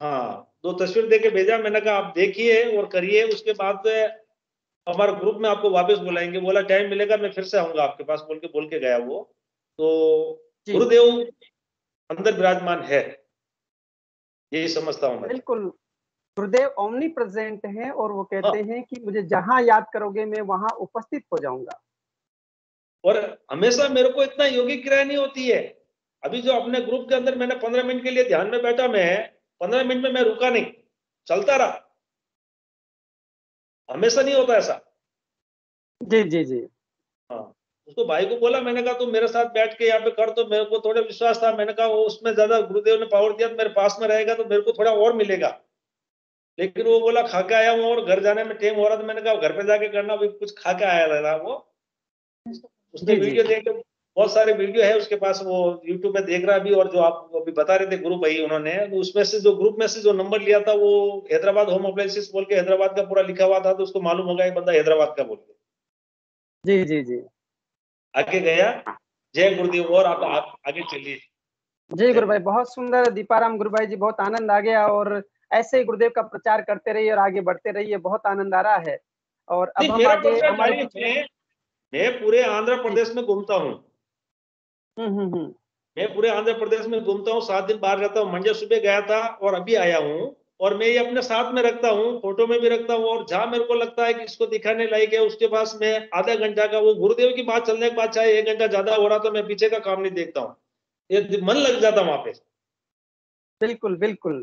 हाँ 2 तस्वीर दे के भेजा, मैंने कहा आप देखिए और करिए, उसके बाद हमारे ग्रुप में आपको वापस बुलाएंगे, बोला टाइम मिलेगा मैं फिर से आऊंगा आपके पास, बोल के गया वो। तो जी गुरुदेव अंदर विराजमान है, यही समझता हूं मैं। बिल्कुल, गुरुदेव ओमनी प्रेजेंट हैं और वो हाँ, कहते हैं कि मुझे जहां याद करोगे मैं वहां उपस्थित हो जाऊंगा। और हमेशा मेरे को इतना योगिक क्रिया नहीं होती है। अभी जो अपने ग्रुप के अंदर मैंने 15 मिनट के लिए ध्यान में बैठा, मैं 15 मिनट में मैं रुका नहीं, चलता रहा। हमेशा नहीं होता ऐसा। जी जी जी। हाँ, उसको भाई को बोला, मैंने कहा तुम मेरे साथ बैठ के यहाँ पे कर, तो मेरे को थोड़ा विश्वास था, मैंने कहा वो उसमें ज्यादा गुरुदेव ने पावर दिया तो मेरे पास में रहेगा तो मेरे को थोड़ा और मिलेगा। लेकिन वो बोला खा के आया हूँ और घर जाने में टाइम हो रहा था, मैंने कहा घर पे जाके करना, अभी कुछ खा के आया लग रहा वो। उसने जी जी वीडियो देख के, बहुत सारे वीडियो है उसके पास, वो यूट्यूब पे देख रहा अभी। और जो आप अभी बता रहे थे ग्रुप भाई, उन्होंने तो उसमें से जो ग्रुप में से जो नंबर लिया था वो हैदराबाद होम अप्लायंसेस बोल के हैदराबाद का पूरा लिखा हुआ था, तो उसको मालूम होगा ये बंदा हैदराबाद का बोल के जी जी जी। आगे गया। जय गुरुदेव। और आप आगे चलिए। जी गुरु भाई, बहुत सुंदर दीपाराम गुरु भाई जी, बहुत आनंद आ गया। और ऐसे ही गुरुदेव का प्रचार करते रहिए और आगे बढ़ते रहिए, बहुत आनंद आ रहा है। और अब नहीं, हम मेरा आगे प्रचार हमारे जारी है। मैं पूरे आंध्र प्रदेश में घूमता हूँ। हम्म। मैं पूरे आंध्र प्रदेश में घूमता हूँ, 7 दिन बाहर रहता हूँ। मंडे सुबह गया था और अभी आया हूँ। और मैं ये अपने साथ में रखता हूँ, फोटो में भी रखता हूँ। और जहां मेरे को लगता है कि इसको दिखाने लायक है, उसके पास मैं आधा घंटा का, वो गुरुदेव की बात चलने के बाद चाहे 1 घंटा ज्यादा हो रहा तो मैं पीछे का काम नहीं देखता हूँ। ये मन लग जाता वहां पे। बिल्कुल बिल्कुल।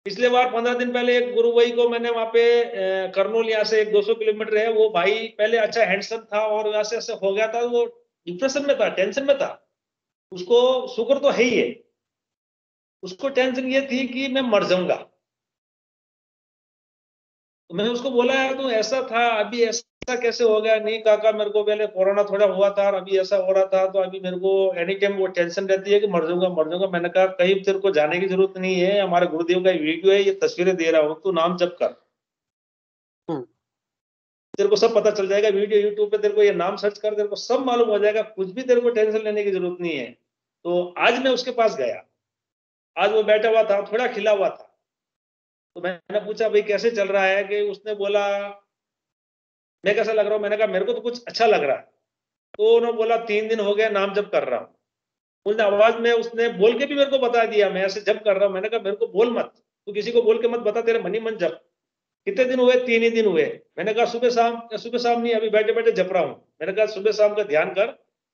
पिछले बार 15 दिन पहले एक गुरु भाई को मैंने वहां पे, करनूल यहाँ से 200 किलोमीटर है, वो भाई पहले अच्छा हैंडसम था और ऐसे ऐसे हो गया था, वो डिप्रेशन में था, टेंशन में था। उसको शुगर तो है ही है, उसको टेंशन ये थी कि मैं मर जाऊंगा। तो मैंने उसको बोला यार तू ऐसा था, अभी ऐसा कैसे हो गया? नहीं काका, मेरे को पहले कोरोना थोड़ा हुआ था और अभी ऐसा हो रहा था, तो अभी मेरे को एनी टाइम वो टेंशन रहती है कि मर जाऊंगा मर जाऊंगा। मैंने कहा कहीं तेरे को जाने की जरूरत नहीं है, हमारे गुरुदेव का वीडियो है, ये तस्वीरें दे रहा हूँ, तू नाम जप कर, तेरे को सब पता चल जाएगा। वीडियो यूट्यूब पे तेरे को ये नाम सर्च कर, तेरे को सब मालूम हो जाएगा, कुछ भी तेरे को टेंशन लेने की जरूरत नहीं है। तो आज मैं उसके पास गया, आज वो बैठा हुआ था, थोड़ा खिला हुआ था। तो मैंने पूछा भाई कैसे चल रहा है? कि उसने बोला मैं कैसा लग रहा हूँ? मैंने कहा मेरे को तो कुछ अच्छा लग रहा है। तो उन्होंने बोला 3 दिन हो गए नाम जप कर रहा हूँ। उसने आवाज में, उसने बोल के भी मेरे को बता दिया मैं ऐसे जप कर रहा हूँ। मैंने कहा मेरे को बोल मत, तू किसी को बोल के मत बता, तेरे मन ही मन जप। कितने दिन हुए? 3 ही दिन हुए। मैंने कहा सुबह शाम नहीं, अभी बैठे बैठे जप रहा हूँ। मैंने कहा सुबह शाम का ध्यान कर,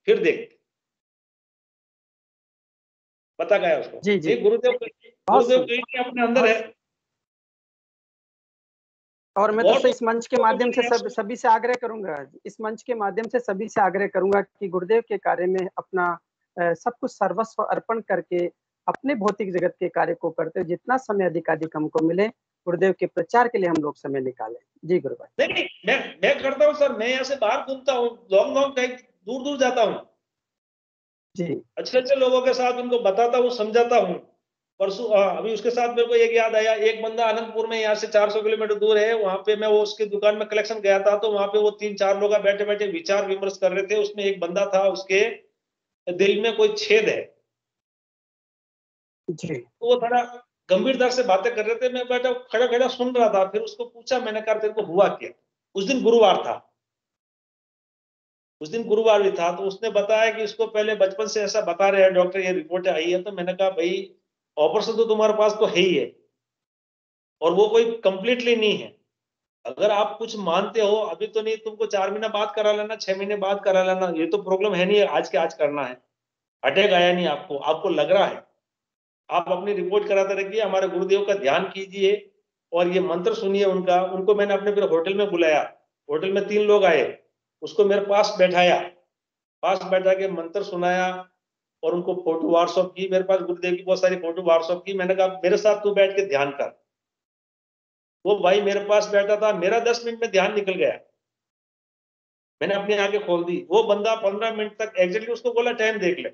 फिर देख। पता गया उसको। जी जी। नहीं, गुरुदेव बहुत कहीं अपने अंदर है। और मैं तो और इस मंच के माध्यम से सभी से आग्रह करूंगा, इस मंच के माध्यम से सभी से आग्रह करूंगा कि गुरुदेव के कार्य में अपना सब कुछ सर्वस्व अर्पण करके अपने भौतिक जगत के कार्य को करते, जितना समय अधिकाधिक हमको मिले गुरुदेव के प्रचार के लिए हम लोग समय निकालें। जी गुरु भाई। नहीं, मैं करता हूँ सर। मैं यहाँ से बाहर घूमता हूँ, लॉन्ग लॉन्ग कहीं दूर दूर जाता हूँ, जी अच्छे अच्छे लोगों के साथ उनको बताता हूँ, समझाता हूँ। परसों अभी उसके साथ मेरे को एक याद आया, एक बंदा अनंतपुर में यहाँ से 400 किलोमीटर दूर है, वहां पे मैं वो उसकी दुकान में कलेक्शन गया था, तो वहां पे वो 3-4 लोग बैठे बैठे विचार विमर्श कर रहे थे। उसमें एक बंदा था, उसके दिल में कोई छेद है। जी तो वो थोड़ा गंभीरता से बातें कर रहे थे, मैं बैठा खड़ा खड़ा सुन रहा था। फिर उसको पूछा, मैंने कहा तेरे को हुआ क्या? उस दिन गुरुवार था, उस दिन गुरुवार भी था। तो उसने बताया कि इसको पहले बचपन से ऐसा बता रहे हैं डॉक्टर, ये रिपोर्ट आई है। तो मैंने कहा भाई ऑपरेशन तो तुम्हारे पास तो है ही है, और वो कोई कंप्लीटली नहीं है। अगर आप कुछ मानते हो अभी तो नहीं, तुमको 4 महीना बाद करा लेना, 6 महीने बाद करा लेना, ये तो प्रॉब्लम है नहीं, आज के आज करना है। अटैक आया नहीं आपको, आपको लग रहा है, आप अपनी रिपोर्ट कराते रहिए, हमारे गुरुदेव का ध्यान कीजिए और ये मंत्र सुनिए उनका। उनको मैंने अपने फिर होटल में बुलाया, होटल में 3 लोग आए, उसको मेरे पास बैठाया, पास बैठा के मंत्र सुनाया और उनको फोटो व्हाट्सअप की। मेरे पास गुरुदेव की बहुत सारी फोटो व्हाट्सअप की। मैंने कहा मेरे साथ तू बैठ के ध्यान कर। वो भाई मेरे पास बैठा था, मेरा 10 मिनट में ध्यान निकल गया। मैंने अपनी आंखें खोल दी। वो बंदा 15 मिनट तक, एग्जैक्टली उसको बोला टाइम देख ले,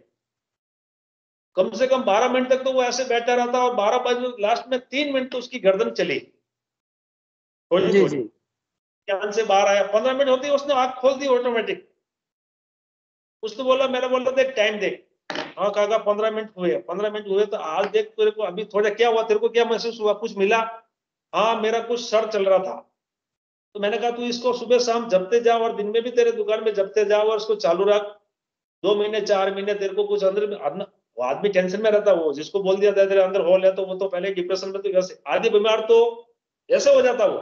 कम से कम 12 मिनट तक तो वो ऐसे बैठा रहा था। और 12 बजे लास्ट में 3 मिनट तो उसकी गर्दन चली थोड़ी जी थोड़ी, जी ध्यान से बाहर आया। 15 मिनट होती है उसने आंख खोल दी ऑटोमेटिक। उसने बोला, मैंने बोला देख टाइम देख। हाँ काका 15 मिनट हुए, 15 मिनट हुए। तो आज देख तेरे को अभी थोड़ा क्या हुआ, तेरे को क्या महसूस हुआ, कुछ मिला? हाँ मेरा कुछ सर चल रहा था। तो मैंने कहा तू इसको सुबह शाम जपते जाओ और दिन में भी तेरे दुकान में जपते जाओ और इसको चालू रख। 2 महीने 4 महीने तेरे को कुछ अंदर में वो आदमी टेंशन में रहता, वो जिसको बोल दिया था तेरे अंदर होल है, तो वो तो पहले डिप्रेशन में, तो ऐसे आधी बीमार तो ऐसे हो जाता वो।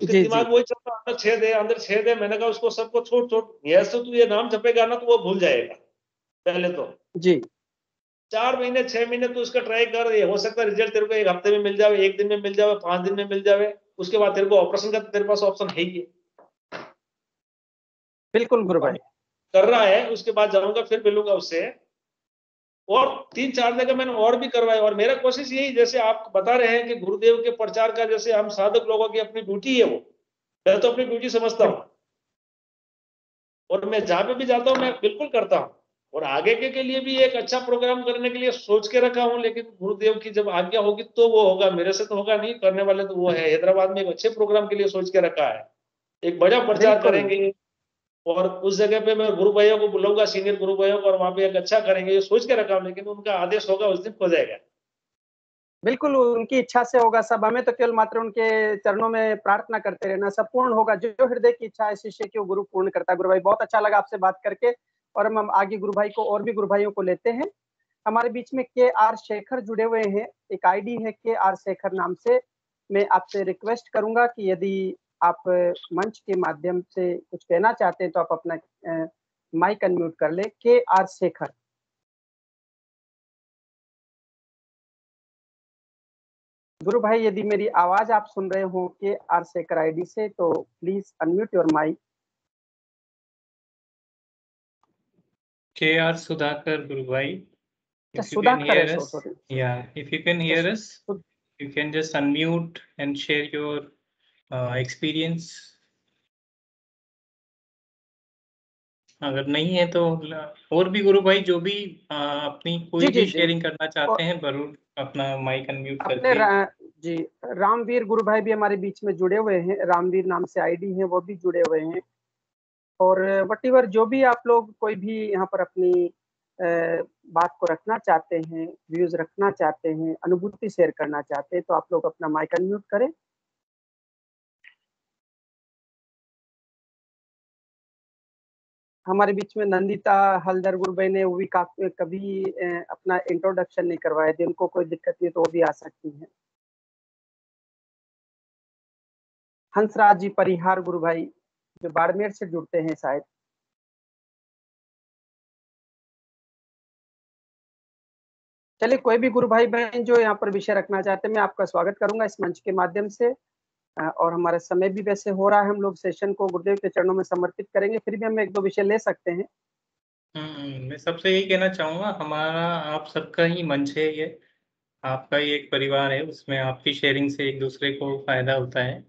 उसके जी जी दिमाग वही चलता, अंदर छेद है, अंदर छेद है। मैंने कहा उसको सबको छोड़ छोड़, ऐसे तू ये नाम जपेगा ना तो वो भूल जाएगा। पहले तो जी 4 महीने 6 महीने तो उसका ट्राई कर, ये हो सकता है रिजल्ट तेरे को 1 हफ्ते में मिल जाए, 1 दिन में मिल जाए, 5 दिन में मिल जाए। उसके बाद तेरे को ऑपरेशन का तेरे पास ऑप्शन है ही है। बिल्कुल गुरु भाई। कर रहा है, उसके बाद जाऊंगा फिर मिलूंगा उससे। और 3-4 जगह मैंने और भी करवाए। और मेरा कोशिश यही, जैसे आप बता रहे हैं कि गुरुदेव के प्रचार का जैसे हम साधक लोगों की अपनी ड्यूटी है, वो मैं तो अपनी ड्यूटी समझता हूँ और मैं जहां पे भी जाता हूँ मैं बिल्कुल करता हूँ। और आगे के लिए भी एक अच्छा प्रोग्राम करने के लिए सोच के रखा हूँ, लेकिन गुरुदेव की जब आज्ञा होगी तो वो होगा, मेरे से तो होगा नहीं। करने वाले तो वो है, हैदराबाद में एक अच्छे प्रोग्राम के लिए सोच के रखा है, एक बड़ा प्रचार करेंगे और उस जगह पे मैं गुरु भाइयों को बुलाऊंगा, सीनियर गुरु भाइयों को, और वहां पे एक अच्छा करेंगे ये सोच के रखा हूं। लेकिन उनका आदेश होगा उस दिन हो जाएगा। बिल्कुल उनकी इच्छा से होगा सब, हमें तो केवल मात्र उनके चरणों में प्रार्थना करते रहना, सब पूर्ण होगा। जो हृदय की इच्छा है शिष्य की, वो गुरु पूर्ण करता है। गुरु भाई बहुत अच्छा लगा आपसे बात करके, और हम आगे गुरु भाई को और भी गुरु भाइयों को लेते हैं। हमारे बीच में KR शेखर जुड़े हुए हैं, एक आईडी है KR शेखर नाम से। मैं आपसे रिक्वेस्ट करूंगा कि यदि आप मंच के माध्यम से कुछ कहना चाहते हैं तो आप अपना माइक अनम्यूट कर ले। KR शेखर। गुरु भाई यदि मेरी आवाज आप सुन रहे हो KR शेखर आईडी से, तो please unmute your mic. KR Sudhakar Guru भाई, if you can Sudhakar hear है, us, sorry। yeah, if you can hear us, you can just unmute and share your experience. अगर नहीं है तो और भी गुरु भाई जो भी अपनी कोई जी, भी जी, शेयरिंग करना चाहते और हैं जरूर अपना माइक अनम्यूट अपने करके। जी रामवीर गुरु भाई भी हमारे बीच में जुड़े हुए हैं, रामवीर नाम से आईडी है, वो भी जुड़े हुए हैं। और वटीवर जो भी आप लोग कोई भी यहाँ पर अपनी बात को रखना चाहते हैं, व्यूज रखना चाहते हैं, अनुभूति शेयर करना चाहते हैं, तो आप लोग अपना माइक अनम्यूट करें। हमारे बीच में नंदिता हलदर गुरु भाई ने वो भी कभी अपना इंट्रोडक्शन नहीं करवाया, जिनको कोई दिक्कत नहीं तो वो भी आ सकती है। हंसराज जी परिहार गुरु भाई जो बाड़मेर से जुड़ते हैं शायद। चलिए कोई भी गुरु भाई बहन जो यहाँ पर विषय रखना चाहते हैं, मैं आपका स्वागत करूंगा इस मंच के माध्यम से। और हमारा समय भी वैसे हो रहा है, हम लोग सेशन को गुरुदेव के चरणों में समर्पित करेंगे, फिर भी हम एक दो विषय ले सकते हैं। मैं सबसे यही कहना चाहूंगा, हमारा आप सबका ही मंच है ये, आपका ही एक परिवार है, उसमें आपकी शेयरिंग से एक दूसरे को फायदा होता है,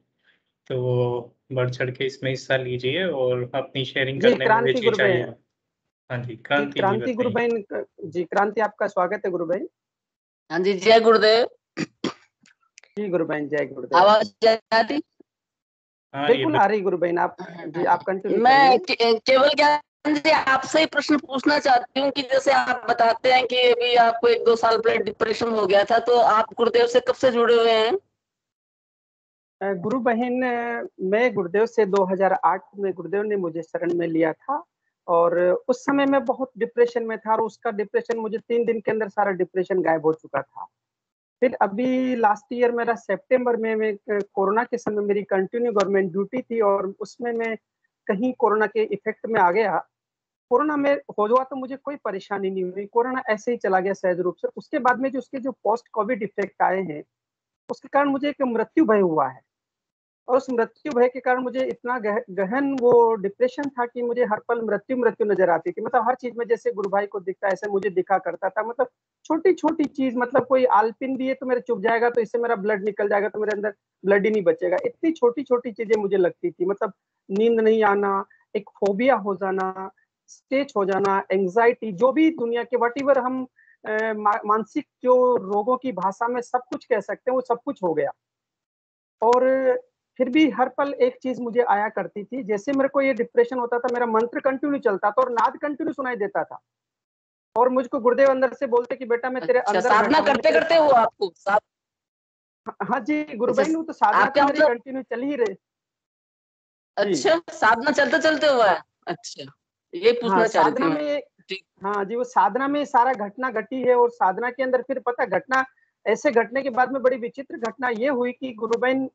तो बढ़ चढ़ के इसमें हिस्सा लीजिए और अपनी शेयरिंग जी करने में क्रांति गुरु भाई, हिचकिचाइएगा। हाँ जी, क्रांति जी क्रांति गुरु बताइए। बहन जी, क्रांति आपका स्वागत है गुरु भाई। हाँ जी, जय गुरुदेव। जी गुरु बहन, जय गुरुदेव। आवाज आ रही? हाँ, बिल्कुल आ रही गुरु बहन, आप जी आप कंटिन्यू मैं करिए। केवल ज्ञान जी आपसे ही प्रश्न पूछना चाहती हूँ कि जैसे आप बताते हैं कि अभी आपको 1-2 साल पहले डिप्रेशन हो गया था, तो आप गुरुदेव से कब से जुड़े हुए हैं? गुरु बहन, मैं गुरुदेव से 2008 में गुरुदेव ने मुझे शरण में लिया था, और उस समय मैं बहुत डिप्रेशन में था, और उसका डिप्रेशन मुझे 3 दिन के अंदर सारा डिप्रेशन गायब हो चुका था। फिर अभी लास्ट ईयर मेरा सितंबर में कोरोना के समय मेरी कंटिन्यू गवर्नमेंट ड्यूटी थी, और उसमें मैं कहीं कोरोना के इफेक्ट में आ गया। कोरोना में हो हुआ तो मुझे कोई परेशानी नहीं हुई, कोरोना ऐसे ही चला गया सहज रूप से। उसके बाद में जो उसके जो पोस्ट कोविड इफेक्ट आए हैं, उसके कारण मुझे एक मृत्यु भय हुआ है, और उस मृत्यु भय के कारण मुझे इतना गहन वो डिप्रेशन था कि मुझे हर पल मृत्यु मृत्यु नजर आती थी। मतलब हर चीज में जैसे गुरु भाई को दिखता है ऐसे मुझे दिखा करता था। मतलब छोटी छोटी चीज, मतलब कोई आलपिन भी है तो मेरे चुभ जाएगा, तो इससे मेरा ब्लड निकल जाएगा, तो मेरे अंदर ब्लड ही नहीं बचेगा। इतनी छोटी छोटी चीजें मुझे लगती थी। मतलब नींद नहीं आना, एक फोबिया हो जाना, स्टेज हो जाना, एंग्जाइटी, जो भी दुनिया के वटीवर हम मानसिक जो रोगों की भाषा में सब कुछ कह सकते हैं, वो सब कुछ हो गया। और फिर भी हर पल एक चीज मुझे आया करती थी, जैसे मेरे को ये डिप्रेशन होता था, मेरा मंत्र कंटिन्यू चलता था और नाद कंटिन्यू सुनाई देता था, और मुझको गुरुदेव अंदर से बोलते कि बेटा मैं तेरे अच्छा, अंदर साधना बैठा हूं। करते करते हो आपको हाँ जी गुरु अच्छा, भाई, तो साधना आपका तो मेरी मतलब कंटिन्यू चल ही रही। अच्छा, साधना चलते चलते हुआ है। अच्छा, ये हाँ पूछना चाह रही थी साधना मैं। में, ठीक। हाँ जी वो साधना में सारा घटना घटी है। और साधना के अंदर फिर पता घटना ऐसे घटने के बाद में बड़ी विचित्र घटना ये हुई कि गुरु बहन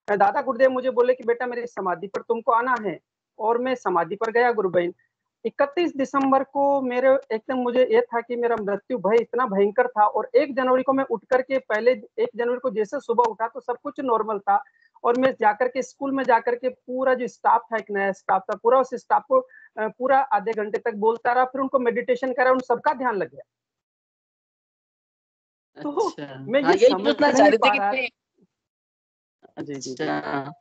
दादा गुरुदेव मुझे बोले कि बेटा मेरी समाधि पर तुमको आना है, और मैं समाधि पर गया गुरु बहन। 31 दिसंबर को मेरे एकदम मुझे ये था कि मेरा मृत्यु भय इतना भयंकर था, और 1 जनवरी को मैं उठ करके पहले 1 जनवरी को जैसे सुबह उठा तो सब कुछ नॉर्मल था, और मैं जाकर के स्कूल में जाकर के पूरा जो स्टाफ था, एक नया स्टाफ था, पूरा उस स्टाफ को पूरा आधे घंटे तक बोलता रहा, फिर उनको मेडिटेशन करा, उन सबका ध्यान लग गया। तो अच्छा, मैं हाँ ये यही समझ पूछना चाह नहीं रही पा थी रहा। कि जी, जी, जी। अच्छा,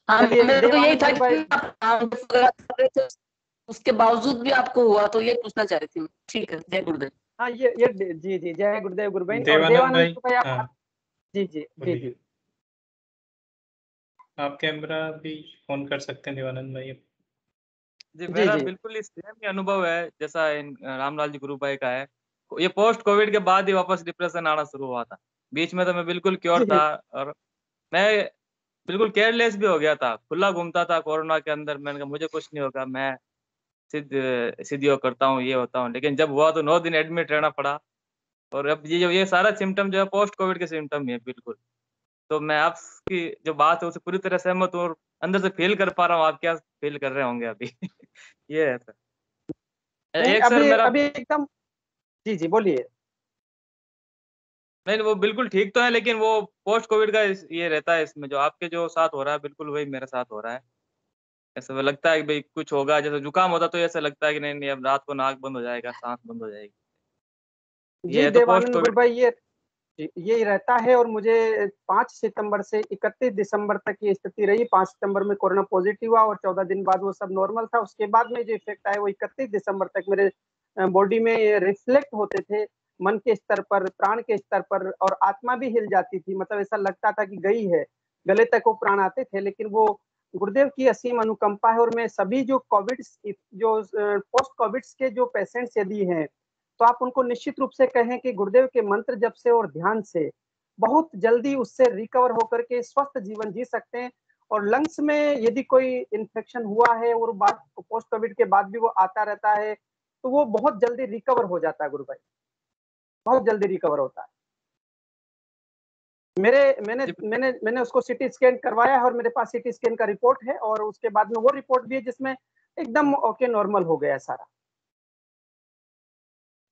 हाँ चलिए मेरे को यही देवानंद था गुरु भाई, कि आप काम वगैरह कर रहे थे, उसके बावजूद भी आपको हुआ, तो ये पूछना चाह रही थी मैं। ठीक है, जय गुरुदेव। हाँ ये जी, जी, जय गुरुदेव गुरु बहन। और देवानंद देवानंद भाई, गुरु भाई आप हाँ जी, जी, जी, बोलिए। जी। आप कैमरा भी ऑन कर सकते हैं देवानंद भाई। जी, जी, मेरा जी। बिल्कुल ही सेम ही अनुभव है जैसा इन रामलाल जी गुरु भाई का है। ये पोस्ट कोविड के बाद ही वापस डिप्रेशन आना शुरू हुआ था। बीच में तो मैं बिल्कुल क्योर जी, था, और मैं बिल्कुल केयरलेस भी हो गया था। खुला घूमता था कोरोना के अंदर, मैंने कहा मुझे कुछ नहीं होगा, मैं सीधीओ करता हूँ, ये होता हूँ। लेकिन जब हुआ तो 9 दिन एडमिट रहना पड़ा, और अब ये सारा सिम्पटम जो है पोस्ट कोविड के सिम्पटम ही है बिल्कुल। तो मैं आपकी जो बात है उससे पूरी तरह सहमत हूँ, और अंदर से फ़ील कर पा रहा हूँ आप क्या फ़ील कर रहे होंगे अभी। ये है सर। नहीं एक सर अभी मेरा अभी एकदम जी, जी, बोलिए। नहीं, वो बिल्कुल ठीक तो है, लेकिन वो पोस्ट कोविड का ये रहता है इसमें, जो आपके जो साथ हो रहा है बिल्कुल वही मेरे साथ हो रहा है। ऐसा लगता है कि भई कुछ होगा, जैसे जुकाम होता तो ऐसा लगता है कि नहीं, नहीं अब रात को नाक बंद हो जाएगा, साँस बंद हो जाएगी। ये जी, है तो पोस्ट देवानंद गुरु कोविड। भाई ये जी, यही रहता है, और मुझे 5 सितंबर से 31 दिसंबर तक ये स्थिति रही। 5 सितंबर में कोरोना पॉजिटिव हुआ, और 14 दिन बाद वो सब नॉर्मल था। उसके बाद में जो इफ़ेक्ट आया वो 31 दिसंबर तक मेरे बॉडी में ये रिफ्लेक्ट होते थे, मन के स्तर पर, प्राण के स्तर पर, और आत्मा भी हिल जाती थी। मतलब ऐसा लगता था कि गई है, गले तक वो प्राण आते थे, लेकिन वो गुरुदेव की असीम अनुकंपा है। और मैं सभी जो पोस्ट कोविड्स के जो पेशेंट्स यदि हैं, तो आप उनको निश्चित रूप से कहें कि गुरुदेव के मंत्र जप से और ध्यान से बहुत जल्दी उससे रिकवर होकर के स्वस्थ जीवन जी सकते हैं। और लंग्स में यदि कोई इन्फेक्शन हुआ है और बाद पोस्ट कोविड के बाद भी वो आता रहता है, तो वो बहुत जल्दी रिकवर हो जाता है गुरु भाई, बहुत जल्दी रिकवर होता है। मेरे मैंने जी, मैंने मैंने उसको सीटी स्कैन करवाया है, और मेरे पास सीटी स्कैन का रिपोर्ट है, और उसके बाद में वो रिपोर्ट भी है जिसमें एकदम ओके नॉर्मल हो गया है सारा।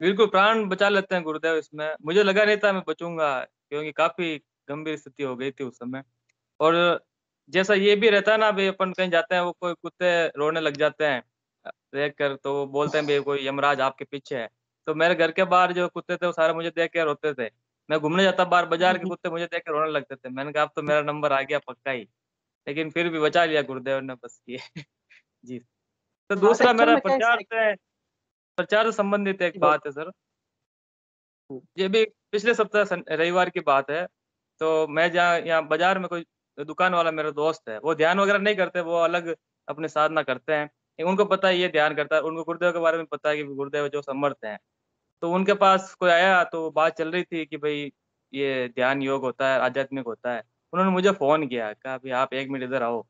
बिल्कुल प्राण बचा लेते हैं गुरुदेव इसमें। मुझे लगा नहीं था मैं बचूँगा, क्योंकि काफ़ी गंभीर स्थिति हो गई थी उस समय। और जैसा ये भी रहता है ना, भई अपन कहीं जाते हैं, वो कोई कुत्ते रोने लग जाते हैं देख कर, तो वो बोलते हैं भई कोई यमराज आपके पीछे है। तो मेरे घर के बाहर जो कुत्ते थे वो सारे मुझे देख के रोते थे। मैं घूमने जाता बाहर, बाज़ार के कुत्ते मुझे देख के रोने लगते थे। मैंने कहा अब तो मेरा नंबर आ गया पक्का ही। लेकिन फिर भी बचा लिया गुरुदेव ने बस ये। जी। तो हाँ, दूसरा एक्चुअल मेरा में क्या है प्रचार से संबंधित एक जी, बात है सर। ये भी पिछले सप्ताह रविवार की बात है। तो मैं जहाँ यहाँ बाज़ार में कोई दुकान वाला मेरा दोस्त है, वो ध्यान वगैरह नहीं करते, वो अलग अपनी साधना करते हैं। उनको पता है ये ध्यान करता है, उनको गुरुदेव के बारे में पता है कि गुरुदेव जो समर्थ हैं। तो उनके पास कोई आया, तो बात चल रही थी कि भई ये ध्यान योग होता है, आध्यात्मिक होता है। उन्होंने मुझे फ़ोन किया, कहा भई आप 1 मिनट इधर आओ।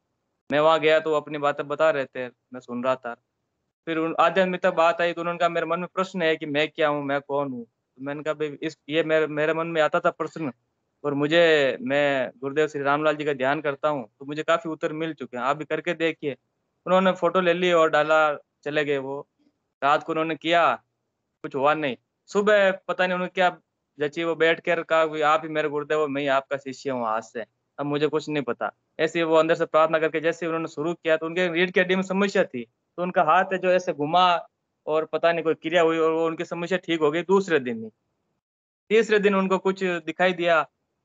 मैं वहाँ गया तो वो अपनी बातें बता रहे थे, मैं सुन रहा था। फिर उन आध्यात्मिकता बात आई, तो उन्होंने कहा मेरे मन में प्रश्न है कि मैं क्या हूँ, मैं कौन हूँ? तो मैंने कहा भई इस ये मेरे मेरे मन में आता था प्रश्न, और मैं गुरुदेव श्री रामलाल जी का ध्यान करता हूँ, तो मुझे काफ़ी उत्तर मिल चुके हैं, आप भी करके देखिए। उन्होंने फ़ोटो ले ली और डाला, चले गए वो। रात को उन्होंने किया, कुछ हुआ नहीं। सुबह पता नहीं उन्होंने क्या जची, वो बैठ कर कहा कि आप ही मेरे गुरुदेव हो, मैं ही आपका शिष्य हूँ आज से। अब मुझे कुछ नहीं पता। ऐसे ही वो अंदर से प्रार्थना करके जैसे ही उन्होंने शुरू किया, तो उनके रीढ़ की हड्डी में समस्या थी। तो उनका हाथ है जो ऐसे घुमा, और पता नहीं कोई क्रिया हुई, और वो उनकी समस्या ठीक हो गई दूसरे दिन ही। तीसरे दिन उनको कुछ दिखाई दिया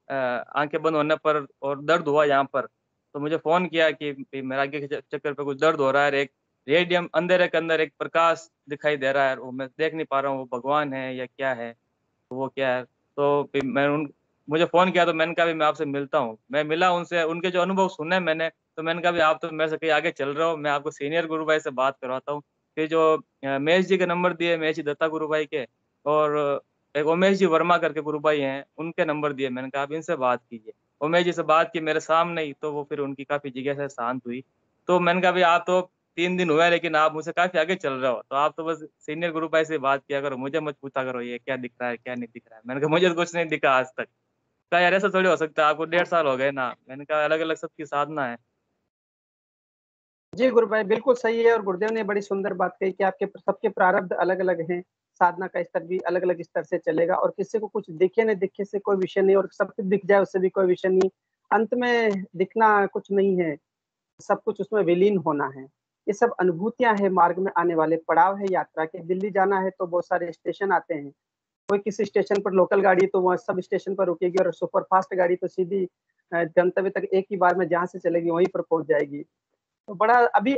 आँखें बंद होने पर, और दर्द हुआ यहाँ पर। तो मुझे फ़ोन किया कि भई मेरे आगे के चक्कर पे कुछ दर्द हो रहा है, और एक रेडियम अंधेरे के अंदर एक प्रकाश दिखाई दे रहा है, वो मैं देख नहीं पा रहा हूँ, वो भगवान है या क्या है? तो वो क्या है? तो फिर मैं उन मुझे फ़ोन किया, तो मैंने कहा, "भई मैं आपसे मिलता हूँ।" मैं मिला उनसे, उनके जो अनुभव सुने मैंने, तो मैंने कहा, "भई आप तो मेरे से कहीं आगे चल रहे हो, मैं आपको सीनियर गुरु भाई से बात करवाता हूँ।" फिर जो महेश जी के नंबर दिए, महेश जी दत्ता गुरु भाई के, और एक उमेश जी वर्मा करके गुरु भाई हैं, उनके नंबर दिए। मैंने कहा, "आप इनसे बात कीजिए।" उमेश जी से बात की मेरे सामने ही, तो वो फिर उनकी काफ़ी जिज्ञासा शांत हुई। तो मैंने कहा, "भई आप तो 3 दिन हुए हैं, लेकिन आप मुझसे काफ़ी आगे चल रहे हो, तो आप तो बस सीनियर गुरु भाई से बात किया करो, मुझे मत पूछा करो ये क्या दिख रहा है, क्या नहीं दिख रहा है।" मैंने कहा, "मुझे तो कुछ नहीं दिखा आज तक।" कहा, "यार ऐसा थोड़ी हो सकता है, आपको 1.5 साल हो गए ना।" मैंने कहा, "अलग-अलग सबकी साधना है।" जी गुरु भाई, बिल्कुल सही है। और गुरुदेव ने बड़ी सुंदर बात कही कि आपके सबके प्रारब्ध अलग-अलग हैं, साधना का स्तर भी अलग-अलग स्तर से चलेगा और किसी को कुछ दिखे न दिखे से कोई विषय नहीं और सब कुछ दिख जाए उससे भी कोई विषय नहीं। अंत में दिखना कुछ नहीं है, सब कुछ उसमें विलीन होना है। ये सब अनुभूतियाँ हैं, मार्ग में आने वाले पड़ाव है यात्रा के। दिल्ली जाना है तो बहुत सारे स्टेशन आते हैं। कोई किसी स्टेशन पर लोकल गाड़ी तो वहाँ सब स्टेशन पर रुकेगी और सुपर फास्ट गाड़ी तो सीधी गंतव्य तक एक ही बार में जहाँ से चलेगी वहीं पर पहुँच जाएगी। तो बड़ा अभी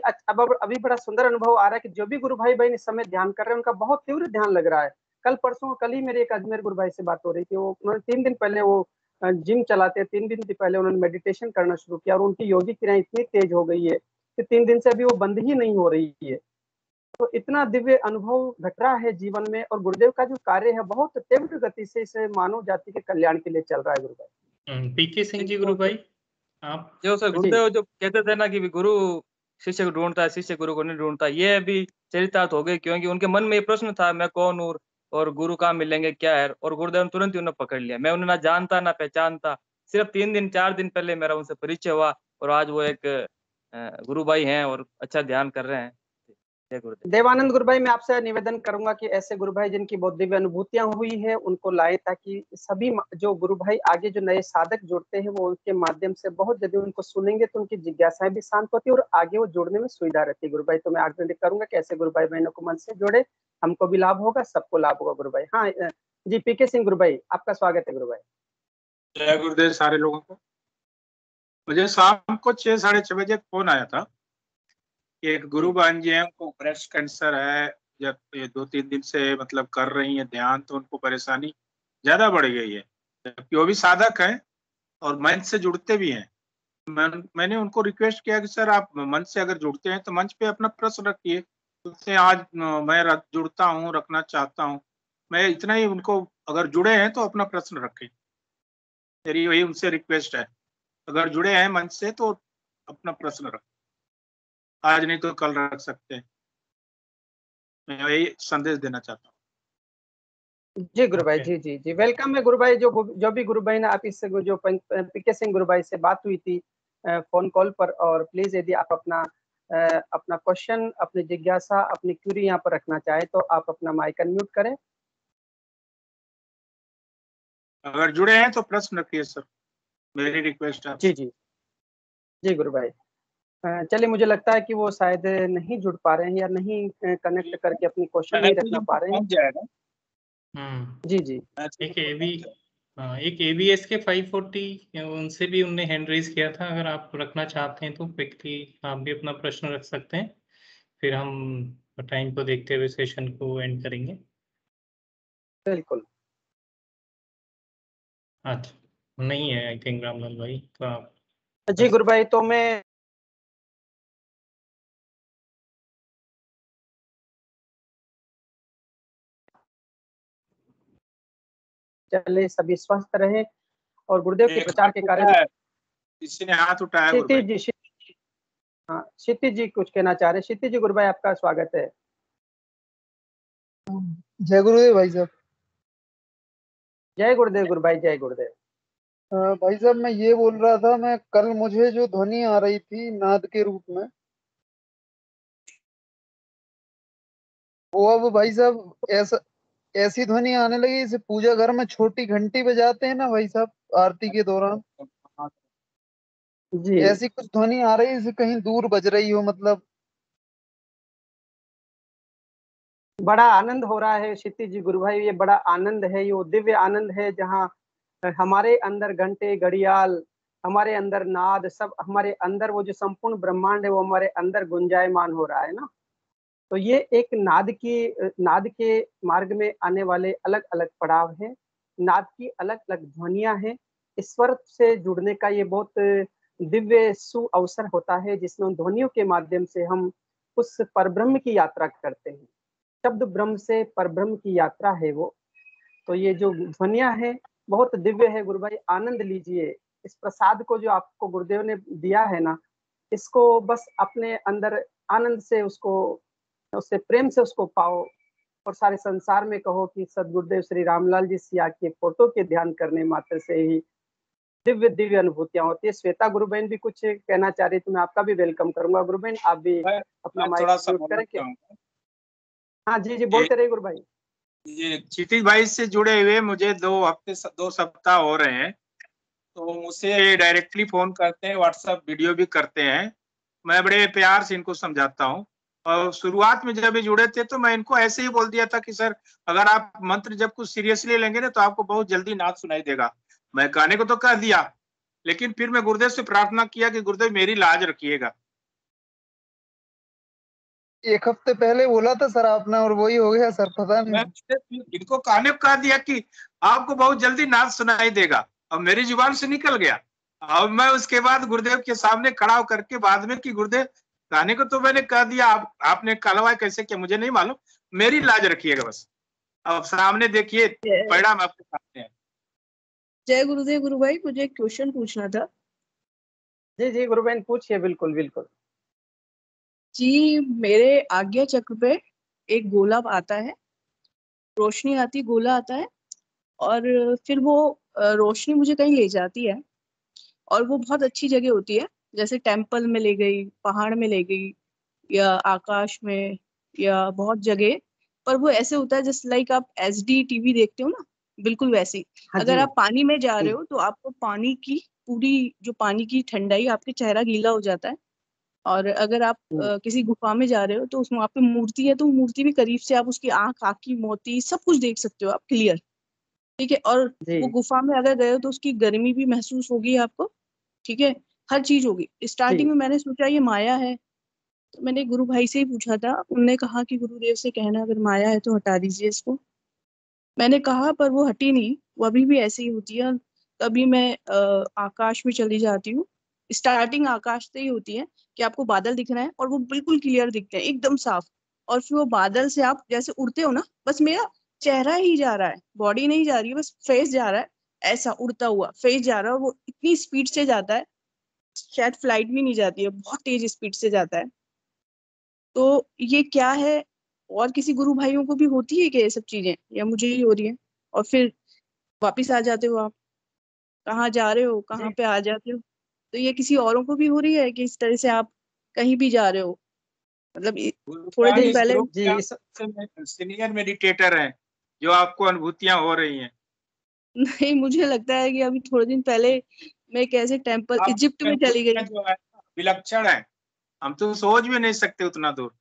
बड़ा सुंदर अनुभव आ रहा है कि जो भी गुरु भाई-बहन इस समय ध्यान कर रहे हैं, उनका बहुत तीव्र ध्यान लग रहा है। कल ही मेरे एक अजमेर गुरु भाई से बात हो रही थी। वो उन्होंने 3 दिन पहले वो जिम चलाते हैं, 3 दिन पहले उन्होंने मेडिटेशन करना शुरू किया और उनकी योगिक क्रियाएँ इतनी तेज हो गई है कि 3 दिन से अभी वो बंद ही नहीं हो रही है। तो इतना दिव्य अनुभव घट रहा है जीवन में और गुरुदेव का जो कार्य है बहुत तीव्र गति से इस मानव जाति के कल्याण के लिए चल रहा है गुरु भाई। पीके सिंह जी गुरु भाई आप जो सर जी। गुरुदेव जो कहते थे ना कि गुरु शिष्य को ढूंढता है, शिष्य गुरु को नहीं ढूंढता, ये अभी चरितार्थ हो गए क्योंकि उनके मन में ये प्रश्न था मैं कौन हूँ और गुरु कहाँ मिलेंगे क्या है, और गुरुदेव ने तुरंत ही उन्हें पकड़ लिया। मैं उन्हें ना जानता ना पहचानता, सिर्फ 3 दिन 4 दिन पहले मेरा उनसे परिचय हुआ और आज वो एक गुरु भाई हैं और अच्छा ध्यान कर रहे हैं। जय गुरुदेव। देवानंद गुरु भाई, मैं आपसे निवेदन करूंगा कि ऐसे गुरु भाई जिनकी बहुत दिव्य अनुभूतियां हुई है उनको लाए ताकि सभी जो गुरु भाई आगे जो नए साधक जुड़ते हैं वो उनके माध्यम से बहुत यदि उनको सुनेंगे तो उनकी जिज्ञासाएं भी शांत होती है और आगे वो जुड़ने में सुविधा रहती है। गुरु भाई तो मैं आग्रह करूंगा कि ऐसे गुरु भाई बहनों को मन से जोड़े, हमको भी लाभ होगा, सबको लाभ होगा गुरु भाई। हाँ जी, पीके सिंह गुरु भाई, आपका स्वागत है गुरु भाई। जय गुरुदेव सारे लोगों को। मुझे शाम को 6-6:30 बजे फोन आया था कि एक गुरु बहन जी हैं, उनको ब्रेस्ट कैंसर है। जब ये 2-3 दिन से मतलब कर रही हैं ध्यान तो उनको परेशानी ज्यादा बढ़ गई है, जबकि वो भी साधक हैं और मंच से जुड़ते भी हैं। मैंने उनको रिक्वेस्ट किया कि सर आप मंच से अगर जुड़ते हैं तो मंच पे अपना प्रश्न रखिए। उससे आज मैं जुड़ता हूँ, रखना चाहता हूँ। मैं इतना ही उनको, अगर जुड़े हैं तो अपना प्रश्न रखें, मेरी वही उनसे रिक्वेस्ट है। अगर जुड़े हैं मंच से तो अपना प्रश्न रख, आज नहीं तो कल रख सकते हैं। मैं यही संदेश देना चाहता हूँ। जी गुरु भाई, जी जी जी, वेलकम है गुरु भाई। जो भी गुरु भाई ने आप इससे जो पीके सिंह गुरु भाई से बात हुई थी फोन कॉल पर, और प्लीज यदि आप अपना क्वेश्चन, अपनी जिज्ञासा, अपनी क्यूरी यहाँ पर रखना चाहे तो आप अपना माइक अनम्यूट करें। अगर जुड़े हैं तो प्रश्न रखिए सर, मेरी रिक्वेस्ट है। जी जी जी गुरु भाई। चलिए, मुझे लगता है कि वो शायद नहीं जुड़ पा रहे हैं या नहीं कनेक्ट करके अपनी क्वेश्चन नहीं रखना पा रहे हैं। जाएगा। जी जी। एक ABS के 540 उनसे भी उनने हैंड रेज किया था। अगर आप रखना चाहते हैं तो क्विकली आप भी अपना प्रश्न रख सकते हैं, फिर हम टाइम को देखते हुए सेशन को एंड करेंगे। बिल्कुल। अच्छा, नहीं है आई थिंक रामलाल भाई, तो आप जी गुरु भाई, तो मैं चले सभी स्वस्थ रहे और गुरुदेव के प्रचार के कार्य। किसी ने हाथ उठाया। क्षितिज जी, हाँ क्षितिज जी कुछ कहना चाह रहे हैं। क्षितिज जी गुरु भाई, आपका स्वागत है। जय गुरुदेव भाई साहब। जय गुरुदेव गुरु भाई, जय गुरुदेव। भाई साहब मैं ये बोल रहा था, मैं कल मुझे जो ध्वनि आ रही थी नाद के रूप में, वो अब भाई साहब ऐसी ध्वनि आने लगी जैसे पूजा घर में छोटी घंटी बजाते हैं ना भाई साहब आरती के दौरान, जी, ऐसी कुछ ध्वनि आ रही है जैसे कहीं दूर बज रही हो। मतलब बड़ा आनंद हो रहा है क्षितिज जी गुरु भाई, ये बड़ा आनंद है, ये वो दिव्य आनंद है जहाँ हमारे अंदर घंटे, घड़ियाल, हमारे अंदर नाद, सब हमारे अंदर वो जो संपूर्ण ब्रह्मांड है वो हमारे अंदर गुंजायमान हो रहा है ना। तो ये एक नाद के मार्ग में आने वाले अलग अलग पड़ाव हैं, नाद की अलग अलग ध्वनियां हैं। ईश्वर से जुड़ने का ये बहुत दिव्य सु अवसर होता है जिसमें उन ध्वनियों के माध्यम से हम उस परब्रह्म की यात्रा करते हैं। शब्द ब्रह्म से परब्रह्म की यात्रा है वो। तो ये जो ध्वनियां हैं बहुत दिव्य है गुरु भाई, आनंद लीजिए इस प्रसाद को जो आपको गुरुदेव ने दिया है ना, इसको बस अपने अंदर आनंद से उससे प्रेम से उसको पाओ और सारे संसार में कहो कि सदगुरुदेव श्री रामलाल जी सिया के फोटो के ध्यान करने मात्र से ही दिव्य दिव्य अनुभूतियां होती है। श्वेता गुरु बहन भी कुछ कहना चाह रही, तो मैं आपका भी वेलकम करूंगा गुरु बहन, आप भी अपना मैं माइक थोड़ा सा म्यूट बोलना करें क्या? चाहूंगा। हाँ जी जी, बोलते रहिए गुरु भाई। ये क्षितिज भाई से जुड़े हुए मुझे 2 सप्ताह हो रहे हैं, तो मुझसे डायरेक्टली फोन करते हैं, व्हाट्सएप वीडियो भी करते हैं। मैं बड़े प्यार से इनको समझाता हूँ। और शुरुआत में जब ये जुड़े थे तो मैं इनको ऐसे ही बोल दिया था कि सर, अगर आप मंत्र जब कुछ सीरियसली लेंगे ना तो आपको बहुत जल्दी नाद सुनाई देगा। मैं कहने को तो कह दिया, लेकिन फिर मैं गुरुदेव से प्रार्थना किया कि गुरुदेव मेरी लाज रखिएगा। 1 हफ्ते पहले बोला था सर आपने, और वही हो गया सर, पता मैं नहीं। इनको कहने को कह दिया कि आपको बहुत जल्दी नाद सुनाई देगा, अब मेरी जुबान से निकल गया। अब मैं उसके बाद गुरुदेव के सामने खड़ा होकर के बाद में कि गुरुदेव, कहने को तो मैंने कह दिया, आपने कहलवाया कैसे किया मुझे नहीं मालूम, मेरी लाज रखिएगा बस। अब सामने देखिए परिणाम आपके सामने है। जय गुरुदेव गुरु भाई, मुझे एक क्वेश्चन पूछना था। जी जी गुरु बहन पूछिए, बिल्कुल बिल्कुल जी, मेरे आज्ञा चक्र पे एक गोला आता है, रोशनी आती, गोला आता है, और फिर वो रोशनी मुझे कहीं ले जाती है, और वो बहुत अच्छी जगह होती है, जैसे टेम्पल में ले गई, पहाड़ में ले गई, या आकाश में, या बहुत जगह। पर वो ऐसे होता है जैसे लाइक आप SD टीवी देखते हो ना, बिल्कुल वैसे ही। हाँ अगर जी आप पानी में जा रहे जी हो तो आपको पानी की पूरी जो पानी की ठंडाई, आपके चेहरा गीला हो जाता है। और अगर आप किसी गुफा में जा रहे हो तो उसमें वहाँ पे मूर्ति है, तो मूर्ति भी करीब से आप उसकी आंख, आँखी, मोती सब कुछ देख सकते हो आप क्लियर, ठीक है। और जी वो गुफा में अगर गए हो तो उसकी गर्मी भी महसूस होगी आपको, ठीक है, हर चीज होगी। स्टार्टिंग जी में मैंने सोचा ये माया है, तो मैंने गुरु भाई से ही पूछा था, उनने कहा कि गुरुदेव से कहना अगर माया है तो हटा दीजिए इसको। मैंने कहा पर वो हटी नहीं, वो अभी भी ऐसे ही होती है। कभी मैं आकाश में चली जाती हूँ, स्टार्टिंग आकाश से ही होती है कि आपको बादल दिख रहे हैं और वो बिल्कुल क्लियर दिखते हैं, एकदम साफ। और फिर वो बादल से आप जैसे उड़ते हो ना, बस मेरा चेहरा ही जा रहा है, बॉडी नहीं जा रही है, बस फेस जा रहा है, ऐसा उड़ता हुआ फेस जा रहा है। और वो इतनी स्पीड से जाता है, शायद फ्लाइट भी नहीं जाती है, बहुत तेज स्पीड से जाता है। तो ये क्या है? और किसी गुरु भाइयों को भी होती है क्या ये सब चीजें, या मुझे ही हो रही है? और फिर वापिस आ जाते हो आप, कहाँ जा रहे हो, कहाँ जी पे आ जाते हो? तो ये किसी औरों को भी हो रही है कि इस तरह से आप कहीं भी जा रहे हो? मतलब थोड़े गुरुपाल, दिन इस जी पहले ग्रुप जी में आप सीनियर मेडिटेटर हैं, जो आपको अनुभूतियां हो रही हैं। नहीं, मुझे लगता है कि अभी थोड़े दिन पहले मैं एक ऐसे टेम्पल आप इजिप्ट में चली गई। जो है विलक्षण है, हम तो सोच भी नहीं सकते उतना दूर।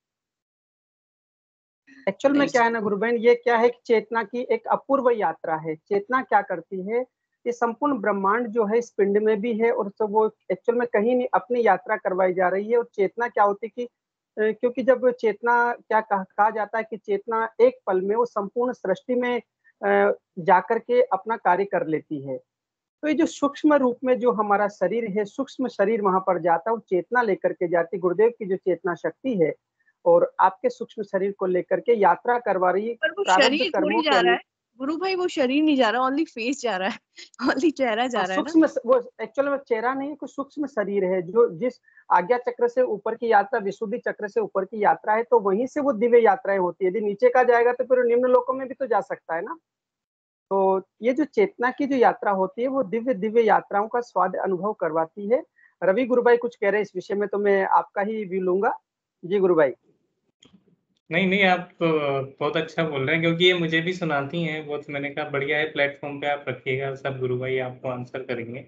एक्चुअल में नहीं, क्या है ना गुरु बहन, ये क्या है कि चेतना की एक अपूर्व यात्रा है। चेतना क्या करती है, ये संपूर्ण ब्रह्मांड जो है इस पिंड में भी है, और तो वो एक्चुअल में कहीं नहीं अपनी यात्रा करवाई जा रही है। और चेतना क्या होती है कि क्योंकि जब चेतना क्या कहा जाता है कि चेतना एक पल में वो संपूर्ण सृष्टि में जाकर के अपना कार्य कर लेती है। तो ये जो सूक्ष्म रूप में जो हमारा शरीर है, सूक्ष्म शरीर वहां पर जाता है, वो चेतना लेकर के जाती, गुरुदेव की जो चेतना शक्ति है, और आपके सूक्ष्म शरीर को लेकर के यात्रा करवा रही है पर वो प्रारब्ध शरीर थोड़ी कर्मों के जा रहा है गुरु भाई, वो शरीर नहीं जा रहा, ओनली फेस जा रहा है, ओनली चेहरा जा हाँ, रहा है ना। सूक्ष्म वो एक्चुअल में चेहरा नहीं है, कुछ सूक्ष्म शरीर है जो जिस आज्ञा चक्र से ऊपर की यात्रा, विशुद्धि चक्र से ऊपर की यात्रा है, तो वहीं से वो दिव्य यात्राएं होती है। यदि नीचे का जाएगा तो फिर निम्न लोकों में भी तो जा सकता है ना। तो ये जो चेतना की जो यात्रा होती है, वो दिव्य दिव्य यात्राओं का स्वाद अनुभव करवाती है। रवि गुरु भाई कुछ कह रहे हैं इस विषय में, तो मैं आपका ही व्यू लूंगा। जी गुरु भाई। नहीं नहीं, आप बहुत अच्छा बोल रहे हैं, क्योंकि ये मुझे भी सुनाती हैं बहुत। मैंने कहा बढ़िया है, प्लेटफॉर्म पे आप रखिएगा, सब गुरु भाई आपको आंसर करेंगे।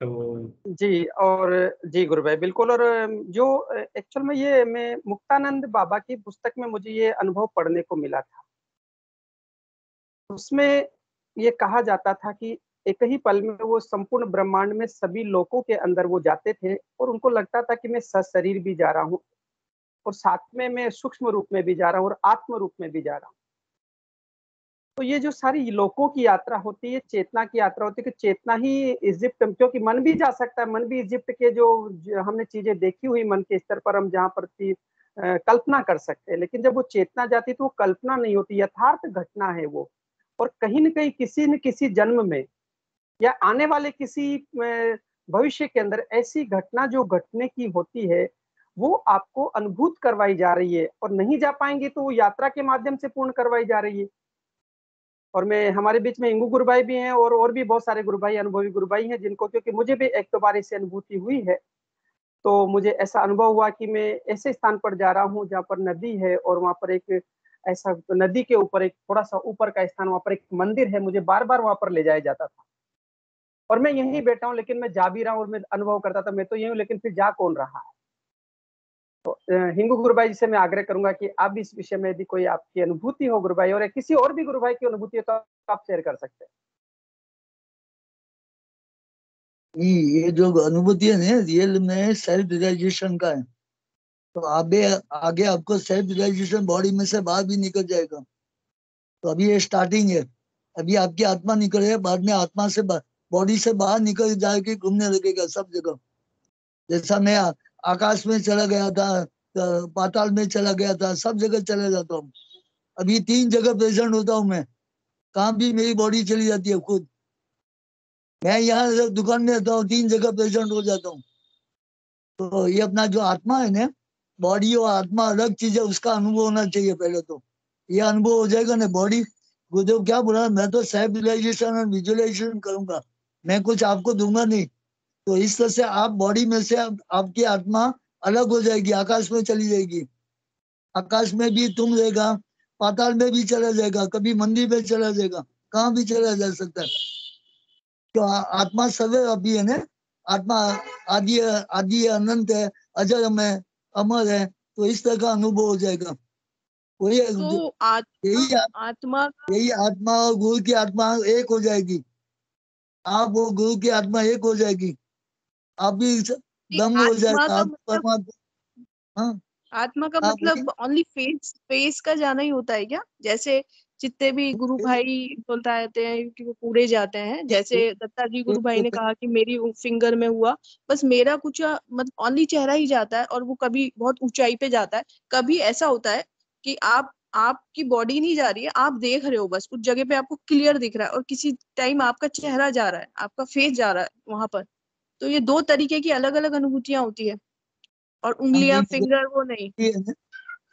तो जी और जी गुरु भाई बिल्कुल। और जो एक्चुअल में ये मैं मुक्तानंद बाबा की पुस्तक में मुझे ये अनुभव पढ़ने को मिला था। उसमें ये कहा जाता था कि एक ही पल में वो संपूर्ण ब्रह्मांड में सभी लोकों के अंदर वो जाते थे, और उनको लगता था कि मैं सशरीर भी जा रहा हूँ, और साथ में मैं सूक्ष्म रूप में भी जा रहा हूँ, और आत्म रूप में भी जा रहा हूँ। तो ये जो सारी लोकों की यात्रा होती है, चेतना की यात्रा होती है, कि चेतना ही इजिप्ट, क्योंकि मन भी जा सकता है, मन भी इजिप्ट के जो हमने चीजें देखी हुई मन के स्तर पर, हम जहाँ पर कल्पना कर सकते हैं, लेकिन जब वो चेतना जाती तो वो कल्पना नहीं होती, यथार्थ घटना है वो। और कहीं न कहीं किसी न किसी जन्म में या आने वाले किसी भविष्य के अंदर ऐसी घटना जो घटने की होती है, वो आपको अनुभूत करवाई जा रही है, और नहीं जा पाएंगे तो वो यात्रा के माध्यम से पूर्ण करवाई जा रही है। और मैं हमारे बीच में इंगू गुरु भाई भी हैं और भी बहुत सारे गुरु भाई, अनुभवी गुरु भाई हैं, जिनको, क्योंकि मुझे भी एक दो बार इससे अनुभूति हुई है, तो मुझे ऐसा अनुभव हुआ कि मैं ऐसे स्थान पर जा रहा हूँ जहाँ पर नदी है और वहाँ पर एक ऐसा, नदी के ऊपर एक थोड़ा सा ऊपर का स्थान, वहाँ पर एक मंदिर है, मुझे बार बार वहाँ पर ले जाया जाता था और मैं यहीं बैठा हूँ, लेकिन मैं जा भी रहा हूँ और मैं अनुभव करता था मैं तो यही हूँ, लेकिन फिर जा कौन रहा है। तो हिंगू गुरु भाई जी से मैं आग्रह करूंगा कि आप भी इस विषय में यदि कोई आपकी अनुभूति हो गुरु भाई, और किसी और भी गुरु भाई की अनुभूति हो तो आप शेयर कर सकते हैं। ये जो अनुभूति है ना, रियल में सेल्फ रियलाइजेशन का है। तो आगे आपको सेल्फ रियलाइजेशन बॉडी में से बाहर भी निकल जाएगा। तो अभी ये स्टार्टिंग है, अभी आपकी आत्मा निकल है, बाद में आत्मा से बॉडी से बाहर निकल जाके घूमने लगेगा सब जगह। जैसा मैं आकाश में चला गया था, पाताल में चला गया था, सब जगह चला जाता हूँ। अभी 3 जगह प्रेजेंट होता हूँ मैं, कहाँ भी मेरी बॉडी चली जाती है खुद। मैं यहाँ दुकान में रहता हूँ, 3 जगह प्रेजेंट हो जाता हूँ। तो ये अपना जो आत्मा है ना, बॉडी और आत्मा अलग चीज है, उसका अनुभव होना चाहिए पहले। तो ये अनुभव हो जाएगा ना बॉडी। गुरुदेव क्या बोला, मैं तो सेल्फ रियलाइजेशन और विजुअलाइजेशन करूंगा, मैं कुछ आपको दूंगा नहीं। तो इस तरह से आप बॉडी में से आपकी आत्मा अलग हो जाएगी, आकाश में चली जाएगी। आकाश में भी तुम रहेगा, पाताल में भी चला जाएगा, कभी मंदिर में चला जाएगा, कहाँ भी चला जा सकता है। तो आत्मा सर्वव्यापी है ना, आत्मा आदि आदि अनंत है, अजर में अमर है। तो इस तरह का अनुभव हो जाएगा। वही तो यही आत्मा और गुरु की आत्मा एक हो जाएगी। आप वो गुरु की आत्मा एक हो जाएगी, आप भी दम हो जाएगा परमात्मा। हाँ, आत्मा का मतलब ओनली फेस का जाना ही होता है क्या? जैसे जितने भी गुरु भाई बोलता रहते हैं कि वो पूरे जाते हैं, जैसे दत्ता जी गुरु भाई ने कहा कि मेरी फिंगर में हुआ, बस मेरा कुछ मतलब ओनली चेहरा ही जाता है, और वो कभी बहुत ऊंचाई पे जाता है। कभी ऐसा होता है कि आपकी बॉडी नहीं जा रही है, आप देख रहे हो, बस उस जगह पे आपको क्लियर दिख रहा है, और किसी टाइम आपका चेहरा जा रहा है, आपका फेस जा रहा है वहां पर। तो ये 2 तरीके की अलग अलग अनुभूतियां होती है, और उंगलियां फिंगर वो नहीं।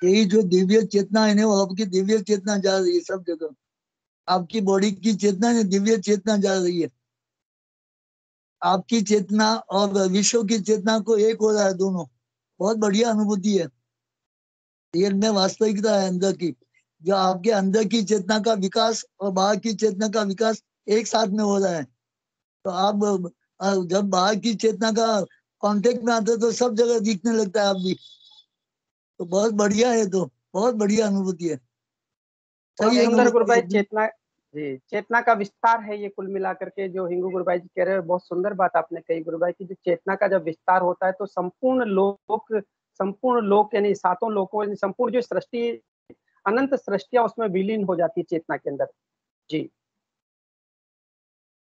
यही जो दिव्य चेतना है ना, वो आपकी दिव्य चेतना जा रही है सब जगह। आपकी बॉडी की चेतना है, दिव्य चेतना जा रही है। आपकी चेतना और विश्व की चेतना को एक हो रहा है दोनों। बहुत बढ़िया अनुभूति है, रियल में वास्तविकता है अंदर की। जो आपके अंदर की चेतना का विकास और बाहर की चेतना का विकास एक साथ में हो रहा है। तो आप जब बाहर की चेतना का कांटेक्ट में आते हो तो सब जगह दिखने लगता है आप भी। तो बहुत बढ़िया है, तो बहुत बढ़िया अनुभूति है। बहुत सुंदर गुरु भाई, चेतना जी, चेतना का विस्तार है ये कुल मिलाकर के जो हिंगू गुरु भाई जी कह रहे हैं। बहुत सुंदर बात आपने कही गुरु भाई की, जो चेतना का जब विस्तार होता है तो संपूर्ण लोक यानी 7 लोकों, यानी संपूर्ण जो सृष्टि, अनंत सृष्टियां उसमें विलीन हो जाती है चेतना के अंदर। जी,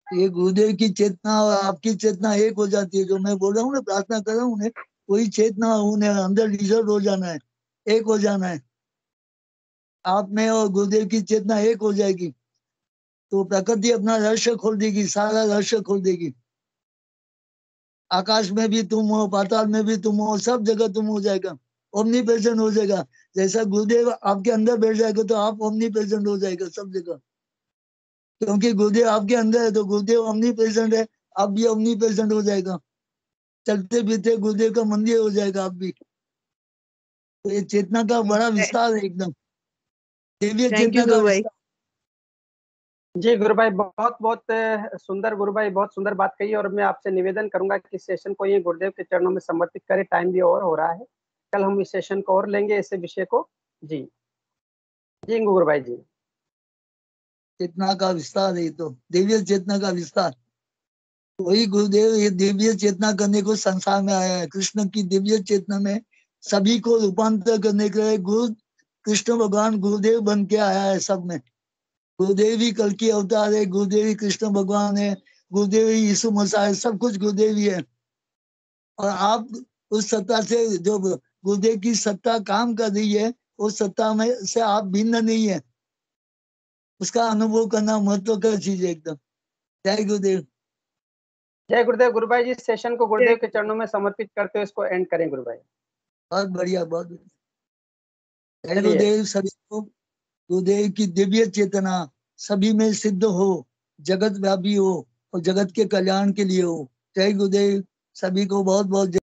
ये गुरुदेव की चेतना और आपकी चेतना एक हो जाती है। जो मैं बोल रहा हूँ ना, प्रार्थना कर रहा हूँ, वही चेतना उन्हें अंदर रिजर्व हो जाना है, एक हो जाना है। आप में और गुरुदेव की चेतना एक हो जाएगी तो प्रकृति अपना रहस्य खोल देगी, सारा रहस्य खोल देगी। आकाश में भी तुम हो, पाताल में भी तुम हो, सब जगह तुम हो जाएगा, ओमनी प्रेजेंट हो जाएगा। जैसा गुरुदेव आपके अंदर बैठ जाएगा तो आप ओमनी प्रेजेंट हो जाएगा सब जगह। क्योंकि गुरुदेव आपके अंदर है तो गुरुदेव ओमनी प्रेजेंट है, आप भी ओमनी प्रेजेंट हो जाएगा। चलते फिरते गुरुदेव का मंदिर हो जाएगा आप भी। तो ये चेतना का बड़ा विस्तार है, एकदम दिव्य चेतना का विस्तार। जी गुरु भाई, बहुत बहुत सुंदर गुरु भाई, बहुत सुंदर बात कही। और मैं आपसे निवेदन करूंगा कि इस सेशन को ये गुरुदेव के चरणों में समर्पित करें। टाइम भी और हो रहा है, कल हम इस सेशन को और लेंगे, इस विषय को। जी जी गुरु भाई जी। चेतना का विस्तार है, तो दिव्य चेतना का विस्तार। वही गुरुदेव ये दिव्य चेतना करने को संसार में आया है। कृष्ण की दिव्य चेतना में सभी को रूपांतर करने के लिए गुरु कृष्ण भगवान गुरुदेव बन के आया है सब में। गुरुदेव ही कल की अवतार है, गुरुदेव ही कृष्ण भगवान है, गुरुदेव ही यीशु मसीह है, सब कुछ गुरुदेव ही है। और आप उस सत्ता से, जो गुरुदेव की सत्ता काम कर रही है, उस सत्ता में से आप भिन्न नहीं है। उसका अनुभव करना महत्व का चीज है एकदम। जय गुरुदेव। जय गुरुदेव। गुरु भाई जी, सेशन को गुरुदेव के चरणों में समर्पित करते हुए इसको एंड करें गुरु भाई। बहुत बढ़िया, बहुत बढ़िया। जय गुरुदेव। सभी को गुरुदेव की दिव्य चेतना सभी में सिद्ध हो, जगत व्यापी हो और जगत के कल्याण के लिए हो। जय गुरुदेव, सभी को बहुत बहुत